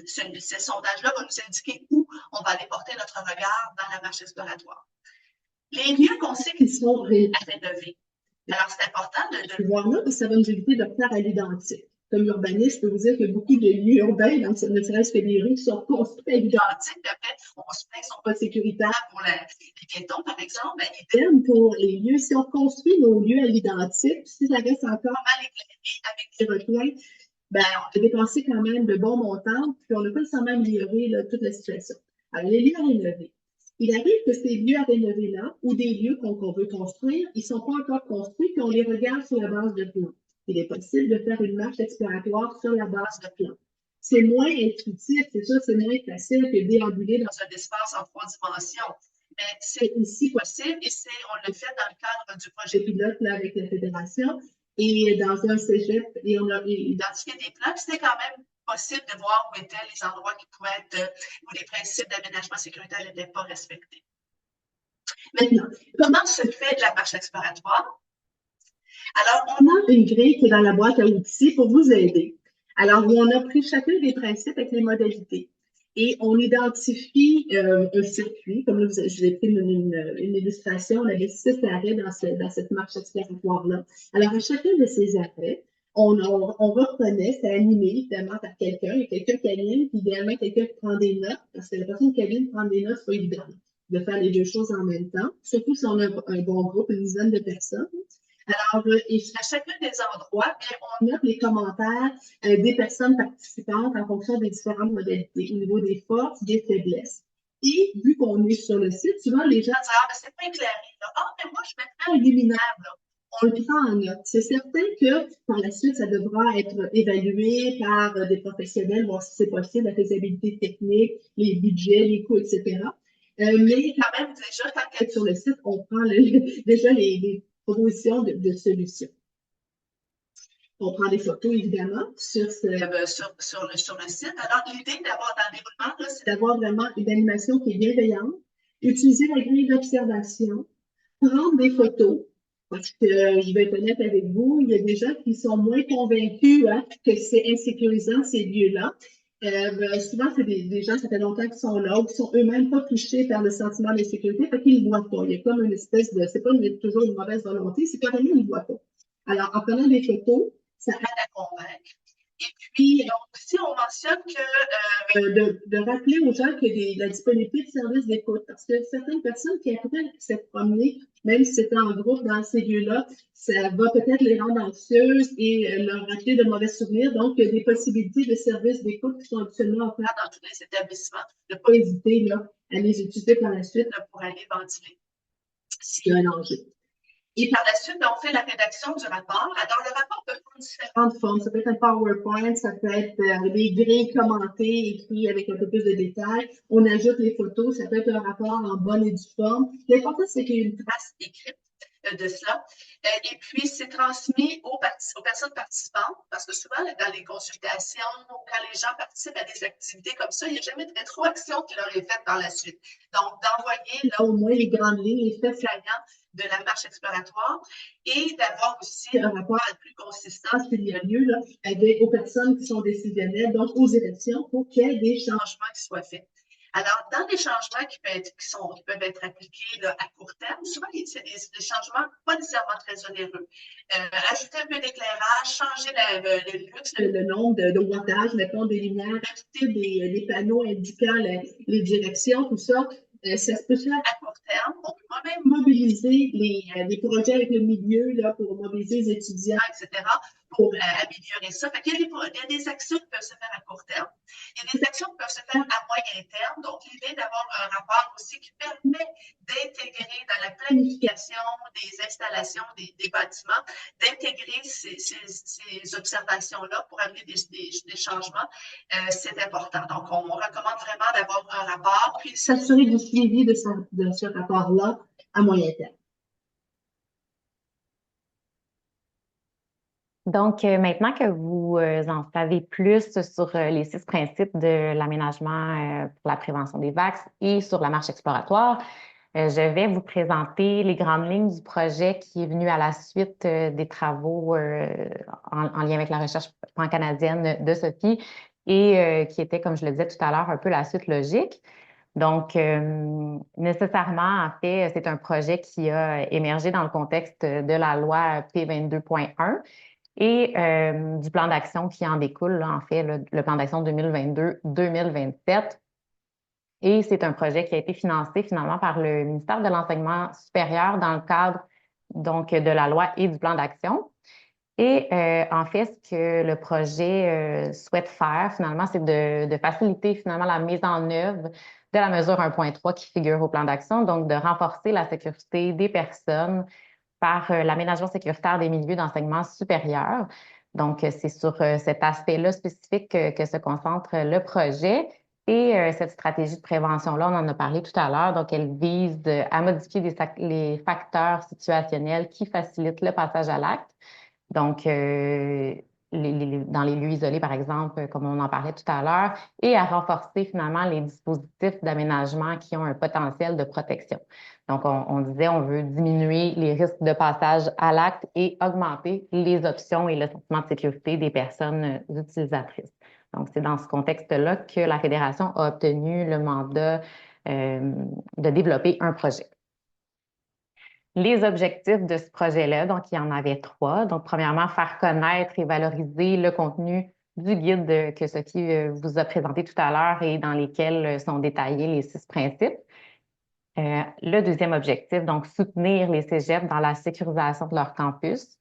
ces sondages-là vont nous indiquer où on va aller porter notre regard dans la marche exploratoire. Les lieux qu'on sait qu'ils sont à rénover. Alors, c'est important de le voir là, parce que ça va nous éviter de faire à l'identique. Comme urbaniste, je peux vous dire qu'il y a beaucoup de lieux urbains, donc ne serait-ce que des rues qui sont construites à l'identique, puis après, on se plaint qu'ils ne sont pas sécuritaires pour les piétons, par exemple. Ben, idem pour les lieux. Si on construit nos lieux à l'identique, si ça reste encore mal éclairé avec des recoins, ben, on a dépensé quand même de bons montants, puis on n'a pas nécessairement amélioré là, toute la situation. Alors, les lieux à rénover. Il arrive que ces lieux à rénover-là, ou des lieux qu'on veut construire, ils ne sont pas encore construits, puis on les regarde sur la base de plans. Il est possible de faire une marche exploratoire sur la base de plans. C'est moins intuitif, c'est sûr, c'est moins facile que déambuler dans un espace en 3 dimensions. Mais c'est aussi possible, et on le fait dans le cadre du projet pilote là, avec la Fédération. Et dans un cégep, et on a identifié des plans, c'était quand même possible de voir où étaient les endroits qui pouvaient être, où les principes d'aménagement sécuritaire n'étaient pas respectés. Maintenant, comment se fait la marche exploratoire? Alors, on a une grille qui est dans la boîte à outils pour vous aider. Alors, on a pris chacun des principes avec les modalités. Et on identifie un circuit, comme là, je vous ai pris une illustration, on avait 6 arrêts dans cette marche exploratoire-là. Alors, à chacun de ces arrêts, on reconnaît, c'est animé évidemment par quelqu'un, il y a quelqu'un qui anime, puis idéalement quelqu'un qui prend des notes, parce que la personne qui anime prend des notes, c'est pas évident de faire les deux choses en même temps, surtout si on a un bon groupe, une dizaine de personnes. Alors, et à chacun des endroits, bien, on note les commentaires des personnes participantes en fonction des différentes modalités, au niveau des forces, des faiblesses. Et vu qu'on est sur le site, souvent les gens disent ah, mais c'est pas éclairé. Là. Ah, mais moi, je mettrais un luminaire. Là. On le prend en note. C'est certain que par la suite, ça devra être évalué par des professionnels, voir si c'est possible, la faisabilité technique, les budgets, les coûts, etc. Mais quand même, déjà, quand on est sur le site, on prend déjà les propositions de solutions. On prend des photos, évidemment, sur le site. Alors, l'idée d'avoir dans le déroulement, c'est d'avoir vraiment une animation qui est bienveillante, utiliser la grille d'observation, prendre des photos, parce que je vais être honnête avec vous, il y a des gens qui sont moins convaincus que c'est insécurisant, ces lieux-là. Souvent, c'est des gens, ça fait longtemps qu'ils sont là, ou qui sont eux-mêmes pas touchés par le sentiment d'insécurité, fait qu'ils ne voient pas. Il y a comme une espèce de, c'est pas toujours une mauvaise volonté, c'est carrément ils ne voient pas. Alors, en prenant des photos, ça aide à convaincre. Et puis, aussi, on mentionne de rappeler aux gens que la disponibilité de services d'écoute, parce que certaines personnes qui après s'être promenées, même si c'était en groupe dans ces lieux-là, ça va peut-être les rendre anxieuses et leur rappeler de mauvais souvenirs. Donc, il y a des possibilités de services d'écoute qui sont absolument offerts dans tous les établissements. De ne pas hésiter là, à les utiliser par la suite là, pour aller ventiler s'il y a un enjeu. Et par la suite, on fait la rédaction du rapport. Alors, le rapport peut prendre différentes formes. Ça peut être un PowerPoint, ça peut être des grilles commentées, écrites avec un peu plus de détails. On ajoute les photos, ça peut être un rapport en bonne et due forme. L'important, c'est qu'il y ait une trace écrite de cela. Et puis, c'est transmis aux personnes participantes, parce que souvent, dans les consultations, quand les gens participent à des activités comme ça, il n'y a jamais de rétroaction qui leur est faite par la suite. Donc, d'envoyer là au moins les grandes lignes, les faits flagrants de la marche exploratoire et d'avoir aussi un rapport plus consistant s'il y a lieu là, aux personnes qui sont décisionnelles, donc aux élections, pour qu'il y ait des changements qui soient faits. Alors, dans les changements qui peuvent être appliqués là, à court terme, souvent, c'est des changements pas nécessairement très onéreux. Ajouter un peu d'éclairage, changer le luxe, le nombre de wattages, mettons des lumières, ajouter des panneaux indiquant les directions, tout ça. Ça se peut faire à court terme. On peut même mobiliser les projets avec le milieu là, pour mobiliser les étudiants, etc., pour améliorer ça. Fait qu'il y a des actions qui peuvent se faire à court terme. Il y a des actions qui peuvent se faire à moyen terme. Donc, l'idée d'avoir un rapport aussi qui permet d'intégrer dans la planification des installations, des bâtiments, d'intégrer ces observations-là pour amener des changements, c'est important. Donc, on recommande vraiment d'avoir un rapport, puis s'assurer du suivi de ce rapport-là à moyen terme. Donc, maintenant que vous en savez plus sur les 6 principes de l'aménagement pour la prévention des vaccins et sur la marche exploratoire, je vais vous présenter les grandes lignes du projet qui est venu à la suite des travaux en lien avec la recherche pan-canadienne de Sophie et qui était, comme je le disais tout à l'heure, un peu la suite logique. Donc, nécessairement, en fait, c'est un projet qui a émergé dans le contexte de la loi P22.1 et du plan d'action qui en découle, là, en fait, le plan d'action 2022-2027. Et c'est un projet qui a été financé finalement par le ministère de l'Enseignement supérieur dans le cadre donc de la loi et du plan d'action. Et en fait, ce que le projet souhaite faire finalement, c'est de faciliter finalement la mise en œuvre de la mesure 1.3 qui figure au plan d'action, donc de renforcer la sécurité des personnes par l'aménagement sécuritaire des milieux d'enseignement supérieur. Donc, c'est sur cet aspect-là spécifique que se concentre le projet. Et cette stratégie de prévention-là, on en a parlé tout à l'heure, donc elle vise à modifier les facteurs situationnels qui facilitent le passage à l'acte. Donc, dans les lieux isolés, par exemple, comme on en parlait tout à l'heure, et à renforcer finalement les dispositifs d'aménagement qui ont un potentiel de protection. Donc, on disait, on veut diminuer les risques de passage à l'acte et augmenter les options et le sentiment de sécurité des personnes utilisatrices. Donc, c'est dans ce contexte-là que la Fédération a obtenu le mandat de développer un projet. Les objectifs de ce projet-là, donc il y en avait 3. Donc, premièrement, faire connaître et valoriser le contenu du guide que Sophie vous a présenté tout à l'heure et dans lesquels sont détaillés les 6 principes. Le deuxième objectif, donc soutenir les cégeps dans la sécurisation de leur campus,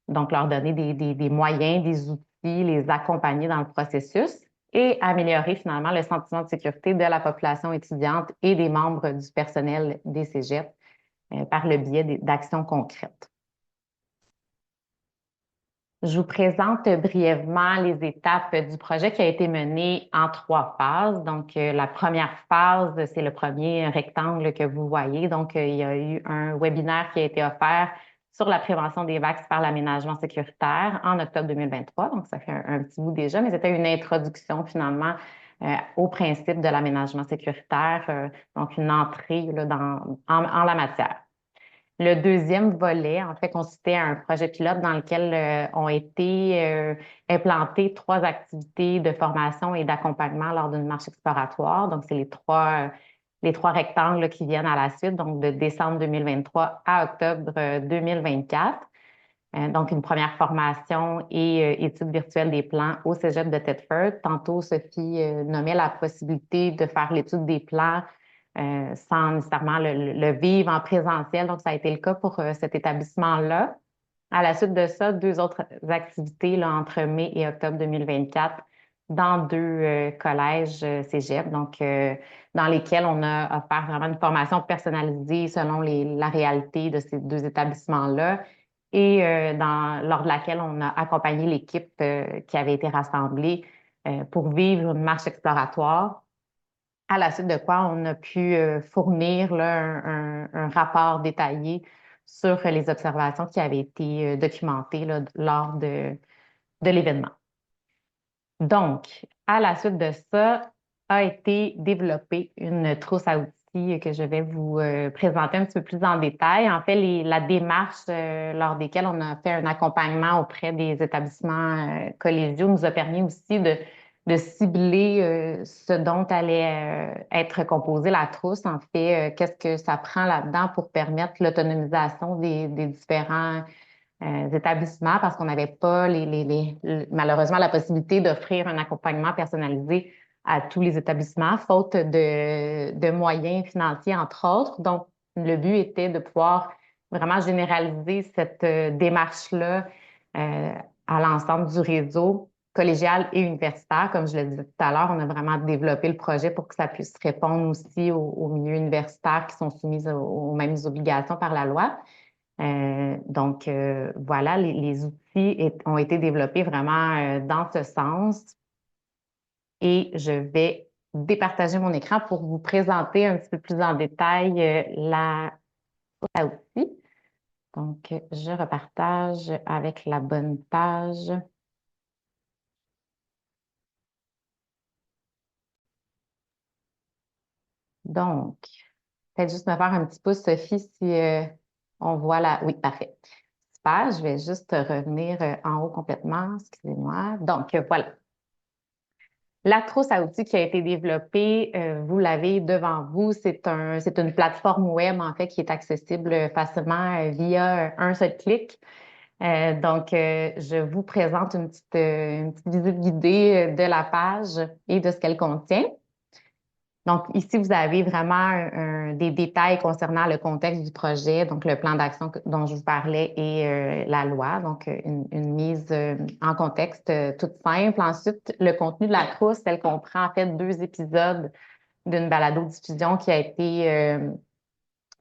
donc leur donner des moyens, des outils, les accompagner dans le processus et améliorer finalement le sentiment de sécurité de la population étudiante et des membres du personnel des cégeps par le biais d'actions concrètes. Je vous présente brièvement les étapes du projet qui a été mené en 3 phases. Donc, la première phase, c'est le premier rectangle que vous voyez. Donc, il y a eu un webinaire qui a été offert sur la prévention des vagues par l'aménagement sécuritaire en octobre 2023. Donc, ça fait un petit bout déjà, mais c'était une introduction finalement au principe de l'aménagement sécuritaire, donc une entrée là, en la matière. Le deuxième volet, en fait, consistait à un projet pilote dans lequel ont été implantées 3 activités de formation et d'accompagnement lors d'une marche exploratoire. Donc, c'est les trois rectangles là, qui viennent à la suite, donc de décembre 2023 à octobre 2024. Donc, une première formation et étude virtuelle des plans au Cégep de Thetford. Tantôt, Sophie nommait la possibilité de faire l'étude des plans sans nécessairement le vivre en présentiel. Donc, ça a été le cas pour cet établissement-là. À la suite de ça, 2 autres activités là, entre mai et octobre 2024 dans 2 collèges cégep, donc dans lesquels on a offert vraiment une formation personnalisée selon la réalité de ces 2 établissements-là et lors de laquelle on a accompagné l'équipe qui avait été rassemblée pour vivre une marche exploratoire. À la suite de quoi, on a pu fournir là, un rapport détaillé sur les observations qui avaient été documentées là, lors de l'événement. Donc, à la suite de ça, a été développée une trousse à outils que je vais vous présenter un petit peu plus en détail. En fait, la démarche lors desquelles on a fait un accompagnement auprès des établissements collégiaux nous a permis aussi de cibler ce dont allait être composée la trousse. En fait, qu'est-ce que ça prend là-dedans pour permettre l'autonomisation des différents établissements parce qu'on n'avait pas malheureusement la possibilité d'offrir un accompagnement personnalisé à tous les établissements, faute de moyens financiers, entre autres. Donc, le but était de pouvoir vraiment généraliser cette démarche-là à l'ensemble du réseau collégial et universitaire. Comme je le disais tout à l'heure, on a vraiment développé le projet pour que ça puisse répondre aussi aux milieux universitaires qui sont soumis aux mêmes obligations par la loi. Donc, voilà, les outils ont été développés vraiment dans ce sens. Et je vais départager mon écran pour vous présenter un petit peu plus en détail la boîte à outils. Donc, je repartage avec la bonne page. Donc, peut-être juste me faire un petit pouce, Sophie, si on voit la... Oui, parfait. Super, je vais juste revenir en haut complètement, excusez-moi. Donc, voilà. La trousse à outils qui a été développée, vous l'avez devant vous, c'est une plateforme web, en fait, qui est accessible facilement via un seul clic. Donc, je vous présente une petite visite guidée de la page et de ce qu'elle contient. Donc, ici, vous avez vraiment des détails concernant le contexte du projet, donc le plan d'action dont je vous parlais et la loi, donc une mise en contexte toute simple. Ensuite, le contenu de la trousse, elle comprend en fait 2 épisodes d'une balado-diffusion qui a été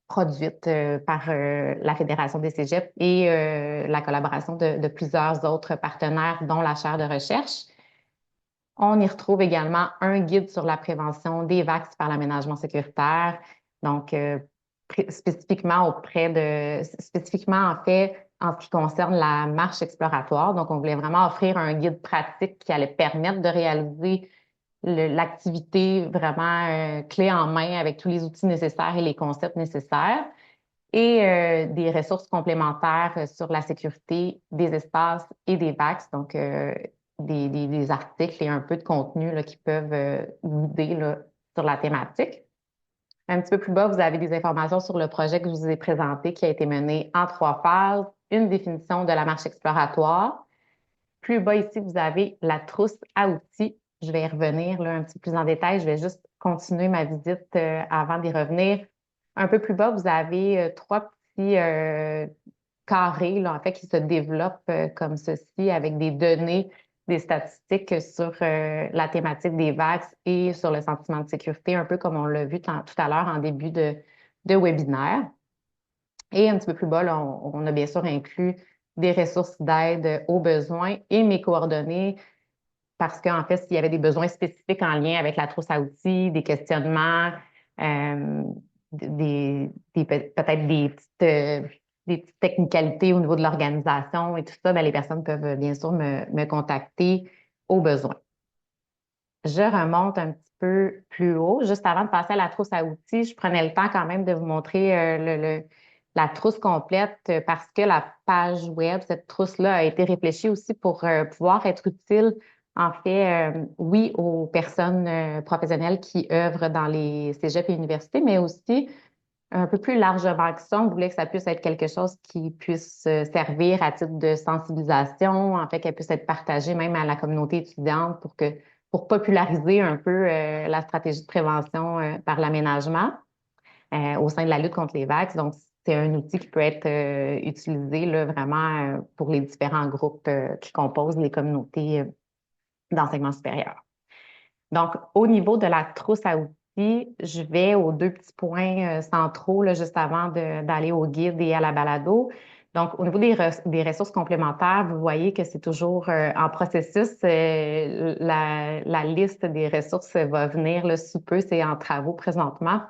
produite par la Fédération des cégeps et la collaboration de plusieurs autres partenaires, dont la chaire de recherche. On y retrouve également un guide sur la prévention des vagues par l'aménagement sécuritaire. Donc, spécifiquement en fait, en ce qui concerne la marche exploratoire. Donc, on voulait vraiment offrir un guide pratique qui allait permettre de réaliser l'activité vraiment clé en main avec tous les outils nécessaires et les concepts nécessaires et des ressources complémentaires sur la sécurité des espaces et des VAX, donc des articles et un peu de contenu là, qui peuvent guider là, sur la thématique. Un petit peu plus bas, vous avez des informations sur le projet que je vous ai présenté qui a été mené en 3 phases, une définition de la marche exploratoire. Plus bas ici, vous avez la trousse à outils. Je vais y revenir là, un petit peu plus en détail. Je vais juste continuer ma visite avant d'y revenir. Un peu plus bas, vous avez 3 petits carrés là, en fait, qui se développent comme ceci avec des données, des statistiques sur la thématique des VAX et sur le sentiment de sécurité, un peu comme on l'a vu tout à l'heure en début de webinaire. Et un petit peu plus bas, là, on a bien sûr inclus des ressources d'aide aux besoins et mes coordonnées parce qu'en fait, s'il y avait des besoins spécifiques en lien avec la trousse à outils, des questionnements, euh, peut-être des petites technicalités au niveau de l'organisation et tout ça, bien, les personnes peuvent bien sûr me contacter au besoin. Je remonte un petit peu plus haut. Juste avant de passer à la trousse à outils, je prenais le temps quand même de vous montrer la trousse complète parce que la page web, cette trousse-là, a été réfléchie aussi pour pouvoir être utile, en fait, oui, aux personnes professionnelles qui œuvrent dans les cégeps et universités, mais aussi un peu plus largement que ça. On voulait que ça puisse être quelque chose qui puisse servir à titre de sensibilisation, en fait, qu'elle puisse être partagée même à la communauté étudiante pour populariser un peu la stratégie de prévention par l'aménagement au sein de la lutte contre les vagues. Donc, c'est un outil qui peut être utilisé là, vraiment pour les différents groupes qui composent les communautés d'enseignement supérieur. Donc, au niveau de la trousse à outils, je vais aux 2 petits points centraux là, juste avant d'aller au guide et à la balado. Donc, au niveau des ressources complémentaires, vous voyez que c'est toujours en processus. La liste des ressources va venir là, sous peu, c'est en travaux présentement.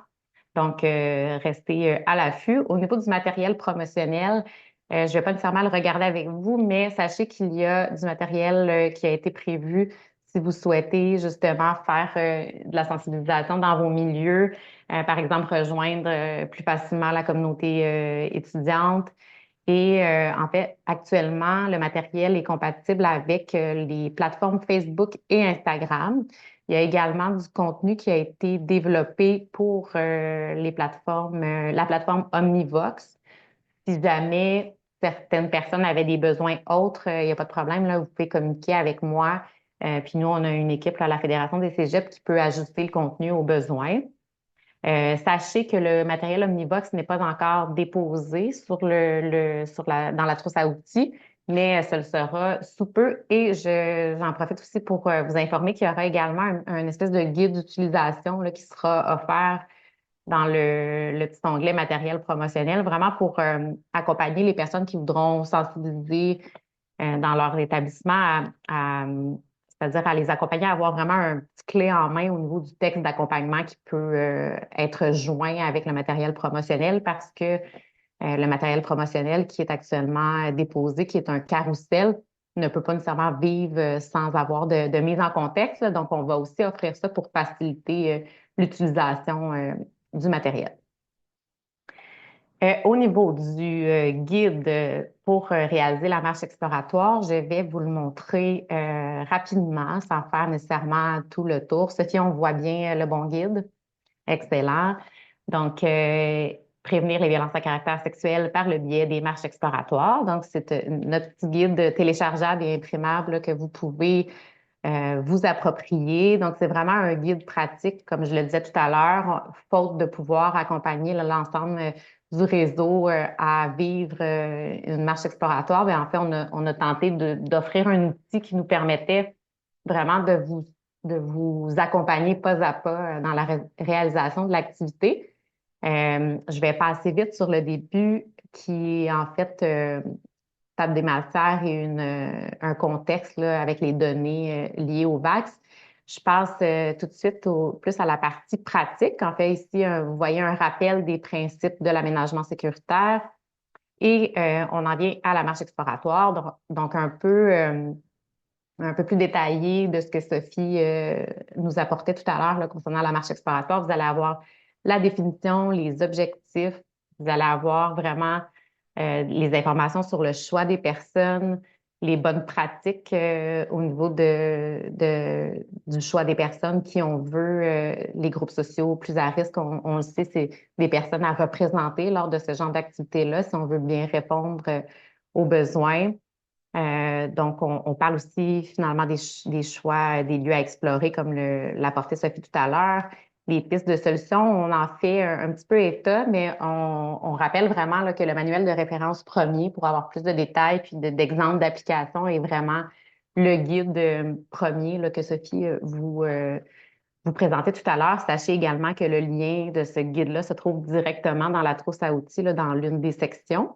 Donc, restez à l'affût. Au niveau du matériel promotionnel, je ne vais pas nécessairement le regarder avec vous, mais sachez qu'il y a du matériel qui a été prévu si vous souhaitez justement faire de la sensibilisation dans vos milieux, par exemple rejoindre plus facilement la communauté étudiante. Et en fait, actuellement, le matériel est compatible avec les plateformes Facebook et Instagram. Il y a également du contenu qui a été développé pour les plateformes, la plateforme Omnivox. Si jamais certaines personnes avaient des besoins autres, il n'y a pas de problème, là, vous pouvez communiquer avec moi. Puis nous, on a une équipe là, à la Fédération des cégeps qui peut ajuster le contenu aux besoins. Sachez que le matériel Omnivox n'est pas encore déposé dans la trousse à outils, mais ce le sera sous peu. Et j'en profite aussi pour vous informer qu'il y aura également un espèce de guide d'utilisation là, qui sera offert dans le petit onglet matériel promotionnel, vraiment pour accompagner les personnes qui voudront sensibiliser dans leur établissement c'est-à-dire à les accompagner à avoir vraiment un petit clé en main au niveau du texte d'accompagnement qui peut être joint avec le matériel promotionnel parce que le matériel promotionnel qui est actuellement déposé, qui est un carrousel, ne peut pas nécessairement vivre sans avoir de mise en contexte. Là. Donc, on va aussi offrir ça pour faciliter l'utilisation du matériel. Au niveau du guide pour réaliser la marche exploratoire, je vais vous le montrer rapidement, sans faire nécessairement tout le tour. Sophie, on voit bien le bon guide. Excellent. Donc, prévenir les violences à caractère sexuel par le biais des marches exploratoires. Donc, c'est notre petit guide téléchargeable et imprimable là, que vous pouvez vous approprier. Donc, c'est vraiment un guide pratique, comme je le disais tout à l'heure, faute de pouvoir accompagner l'ensemble du réseau à vivre une marche exploratoire. Bien, en fait, on a tenté d'offrir un outil qui nous permettait vraiment de vous accompagner pas à pas dans la réalisation de l'activité. Je vais passer vite sur le début qui est en fait table des matières et un contexte là, avec les données liées au VAX. Je passe tout de suite plus à la partie pratique. En fait, ici, vous voyez un rappel des principes de l'aménagement sécuritaire. Et on en vient à la marche exploratoire, donc un peu plus détaillé de ce que Sophie nous apportait tout à l'heure là, concernant la marche exploratoire. Vous allez avoir la définition, les objectifs, vous allez avoir vraiment les informations sur le choix des personnes, les bonnes pratiques au niveau du choix des personnes qui on veut, les groupes sociaux plus à risque, on le sait, c'est des personnes à représenter lors de ce genre d'activité-là si on veut bien répondre aux besoins. Donc, on parle aussi finalement des choix, des lieux à explorer, comme l'a porté Sophie tout à l'heure. Les pistes de solutions, on en fait un petit peu état, mais on rappelle vraiment là, que le manuel de référence premier, pour avoir plus de détails puis d'exemples d'application, est vraiment le guide premier là, que Sophie vous présentait tout à l'heure. Sachez également que le lien de ce guide-là se trouve directement dans la trousse à outils, là, dans l'une des sections.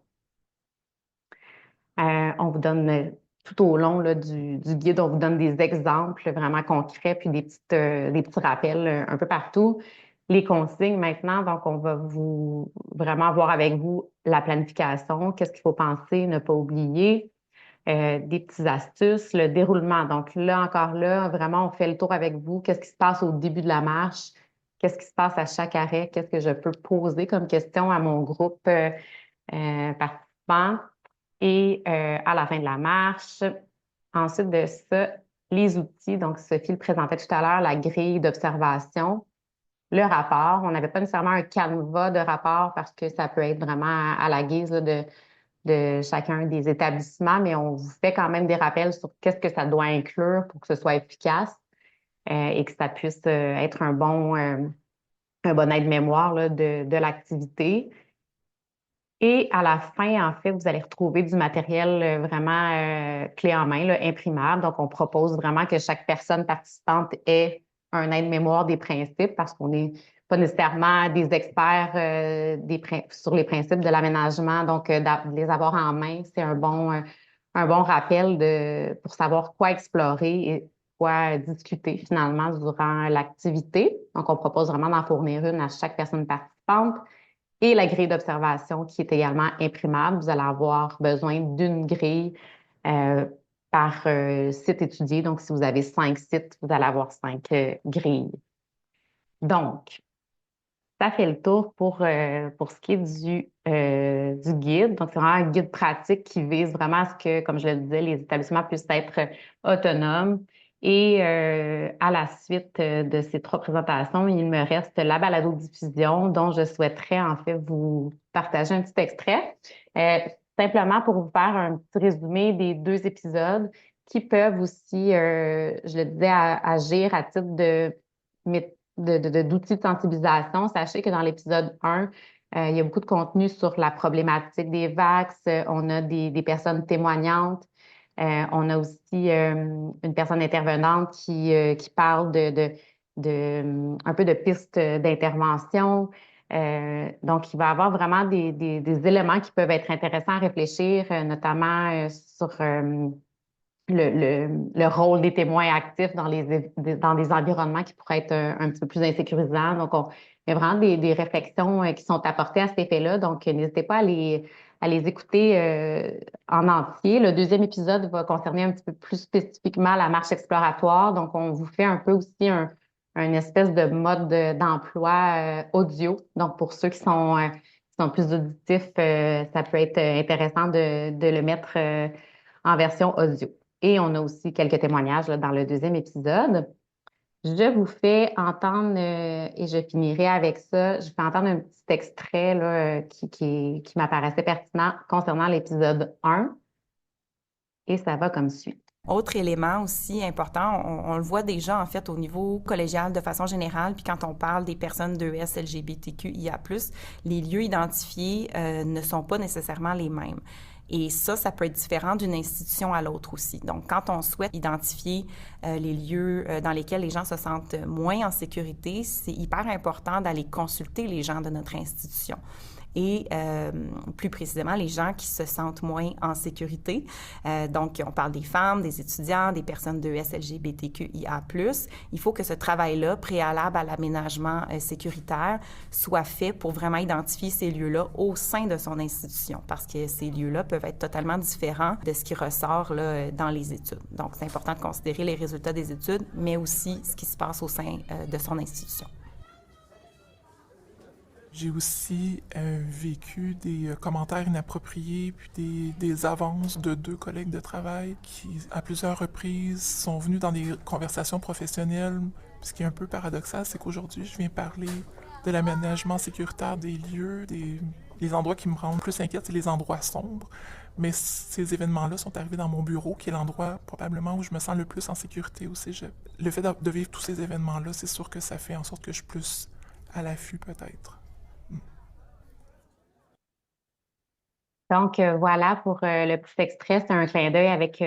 On vous donne tout au long là, du guide, on vous donne des exemples vraiment concrets, puis des petits rappels un peu partout. Les consignes maintenant, donc on va vous vraiment voir avec vous la planification, qu'est-ce qu'il faut penser, ne pas oublier, des petites astuces, le déroulement. Donc là, encore là, vraiment, on fait le tour avec vous. Qu'est-ce qui se passe au début de la marche? Qu'est-ce qui se passe à chaque arrêt? Qu'est-ce que je peux poser comme question à mon groupe participant? Et à la fin de la marche, ensuite de ça, les outils. Donc, Sophie le présentait tout à l'heure, la grille d'observation, le rapport. On n'avait pas nécessairement un canevas de rapport parce que ça peut être vraiment à la guise là, de chacun des établissements, mais on vous fait quand même des rappels sur qu'est-ce que ça doit inclure pour que ce soit efficace et que ça puisse être un bon aide-mémoire là, de l'activité. Et à la fin, en fait, vous allez retrouver du matériel vraiment clé en main, là, imprimable. Donc, on propose vraiment que chaque personne participante ait un aide-mémoire des principes parce qu'on n'est pas nécessairement des experts sur les principes de l'aménagement. Donc, de les avoir en main, c'est un bon rappel pour savoir quoi explorer et quoi discuter finalement durant l'activité. Donc, on propose vraiment d'en fournir une à chaque personne participante et la grille d'observation qui est également imprimable. Vous allez avoir besoin d'une grille euh, par site étudié. Donc, si vous avez 5 sites, vous allez avoir 5 grilles. Donc, ça fait le tour pour ce qui est du guide. Donc, c'est vraiment un guide pratique qui vise vraiment à ce que, comme je le disais, les établissements puissent être autonomes. Et à la suite de ces 3 présentations, il me reste la balado-diffusion dont je souhaiterais en fait vous partager un petit extrait, euh, simplement pour vous faire un petit résumé des 2 épisodes qui peuvent aussi, je le disais, agir à titre d'outils de sensibilisation. Sachez que dans l'épisode 1, il y a beaucoup de contenu sur la problématique des vax. On a des personnes témoignantes. On a aussi une personne intervenante qui parle un peu de pistes d'intervention. Donc, il va y avoir vraiment des éléments qui peuvent être intéressants à réfléchir, notamment sur le rôle des témoins actifs dans des environnements qui pourraient être un petit peu plus insécurisants. Donc, il y a vraiment des réflexions qui sont apportées à cet effet-là. Donc, n'hésitez pas à les écouter en entier. Le deuxième épisode va concerner un petit peu plus spécifiquement la marche exploratoire. Donc, on vous fait un peu aussi un espèce de mode d'emploi audio. Donc, pour ceux qui sont plus auditifs, ça peut être intéressant de le mettre en version audio. Et on a aussi quelques témoignages là, dans le deuxième épisode. Je vous fais entendre, et je finirai avec ça, je fais entendre un petit extrait là, qui m'apparaissait pertinent concernant l'épisode 1. Et ça va comme suit. Autre élément aussi important, on le voit déjà en fait au niveau collégial de façon générale, puis quand on parle des personnes d'ES, LGBTQIA+, les lieux identifiés ne sont pas nécessairement les mêmes. Et ça peut être différent d'une institution à l'autre aussi. Donc, quand on souhaite identifier les lieux dans lesquels les gens se sentent moins en sécurité, c'est hyper important d'aller consulter les gens de notre institution. Et plus précisément, les gens qui se sentent moins en sécurité. Donc, on parle des femmes, des étudiants, des personnes de LGBTQIA+. Il faut que ce travail-là, préalable à l'aménagement sécuritaire, soit fait pour vraiment identifier ces lieux-là au sein de son institution, parce que ces lieux-là peuvent être totalement différents de ce qui ressort là, dans les études. Donc, c'est important de considérer les résultats des études, mais aussi ce qui se passe au sein de son institution. J'ai aussi vécu des commentaires inappropriés, puis des avances de 2 collègues de travail qui, à plusieurs reprises, sont venus dans des conversations professionnelles. Ce qui est un peu paradoxal, c'est qu'aujourd'hui, je viens parler de l'aménagement sécuritaire des lieux, les endroits qui me rendent plus inquiète, c'est les endroits sombres. Mais ces événements-là sont arrivés dans mon bureau, qui est l'endroit probablement où je me sens le plus en sécurité au cégep. Le fait de vivre tous ces événements-là, c'est sûr que ça fait en sorte que je suis plus à l'affût, peut-être. Donc, voilà pour le petit extrait. C'est un clin d'œil avec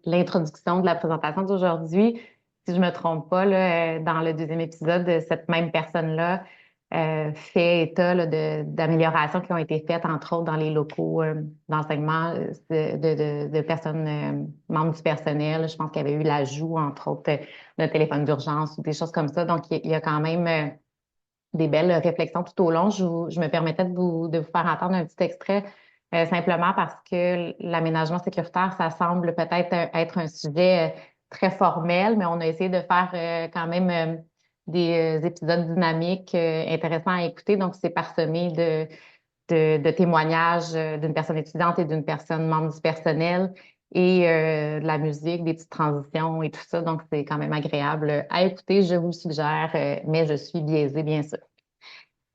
l'introduction de la présentation d'aujourd'hui. Si je me trompe pas, là, dans le deuxième épisode, cette même personne-là fait état là, d'améliorations qui ont été faites, entre autres, dans les locaux d'enseignement de personnes membres du personnel. Je pense qu'il y avait eu l'ajout, entre autres, d'un téléphone d'urgence ou des choses comme ça. Donc, il y a quand même des belles réflexions tout au long. Je me permettais de vous faire entendre un petit extrait simplement parce que l'aménagement sécuritaire, ça semble peut-être être un sujet très formel, mais on a essayé de faire quand même des épisodes dynamiques intéressants à écouter. Donc, c'est parsemé de témoignages d'une personne étudiante et d'une personne membre du personnel et de la musique, des petites transitions et tout ça. Donc, c'est quand même agréable à écouter. Je vous le suggère, mais je suis biaisée, bien sûr.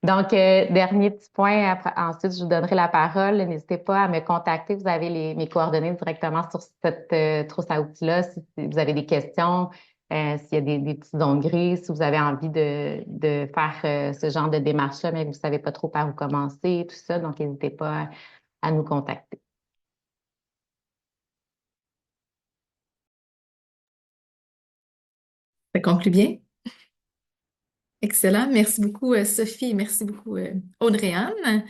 Donc, dernier petit point, ensuite, je vous donnerai la parole. N'hésitez pas à me contacter. Vous avez mes coordonnées directement sur cette trousse à outils-là. Si vous avez des questions, s'il y a des petites zones grises, si vous avez envie de faire ce genre de démarche-là, mais que vous ne savez pas trop par où commencer, tout ça. Donc, n'hésitez pas à nous contacter. Ça conclut bien. Excellent. Merci beaucoup, Sophie, et merci beaucoup, Audrey-Anne.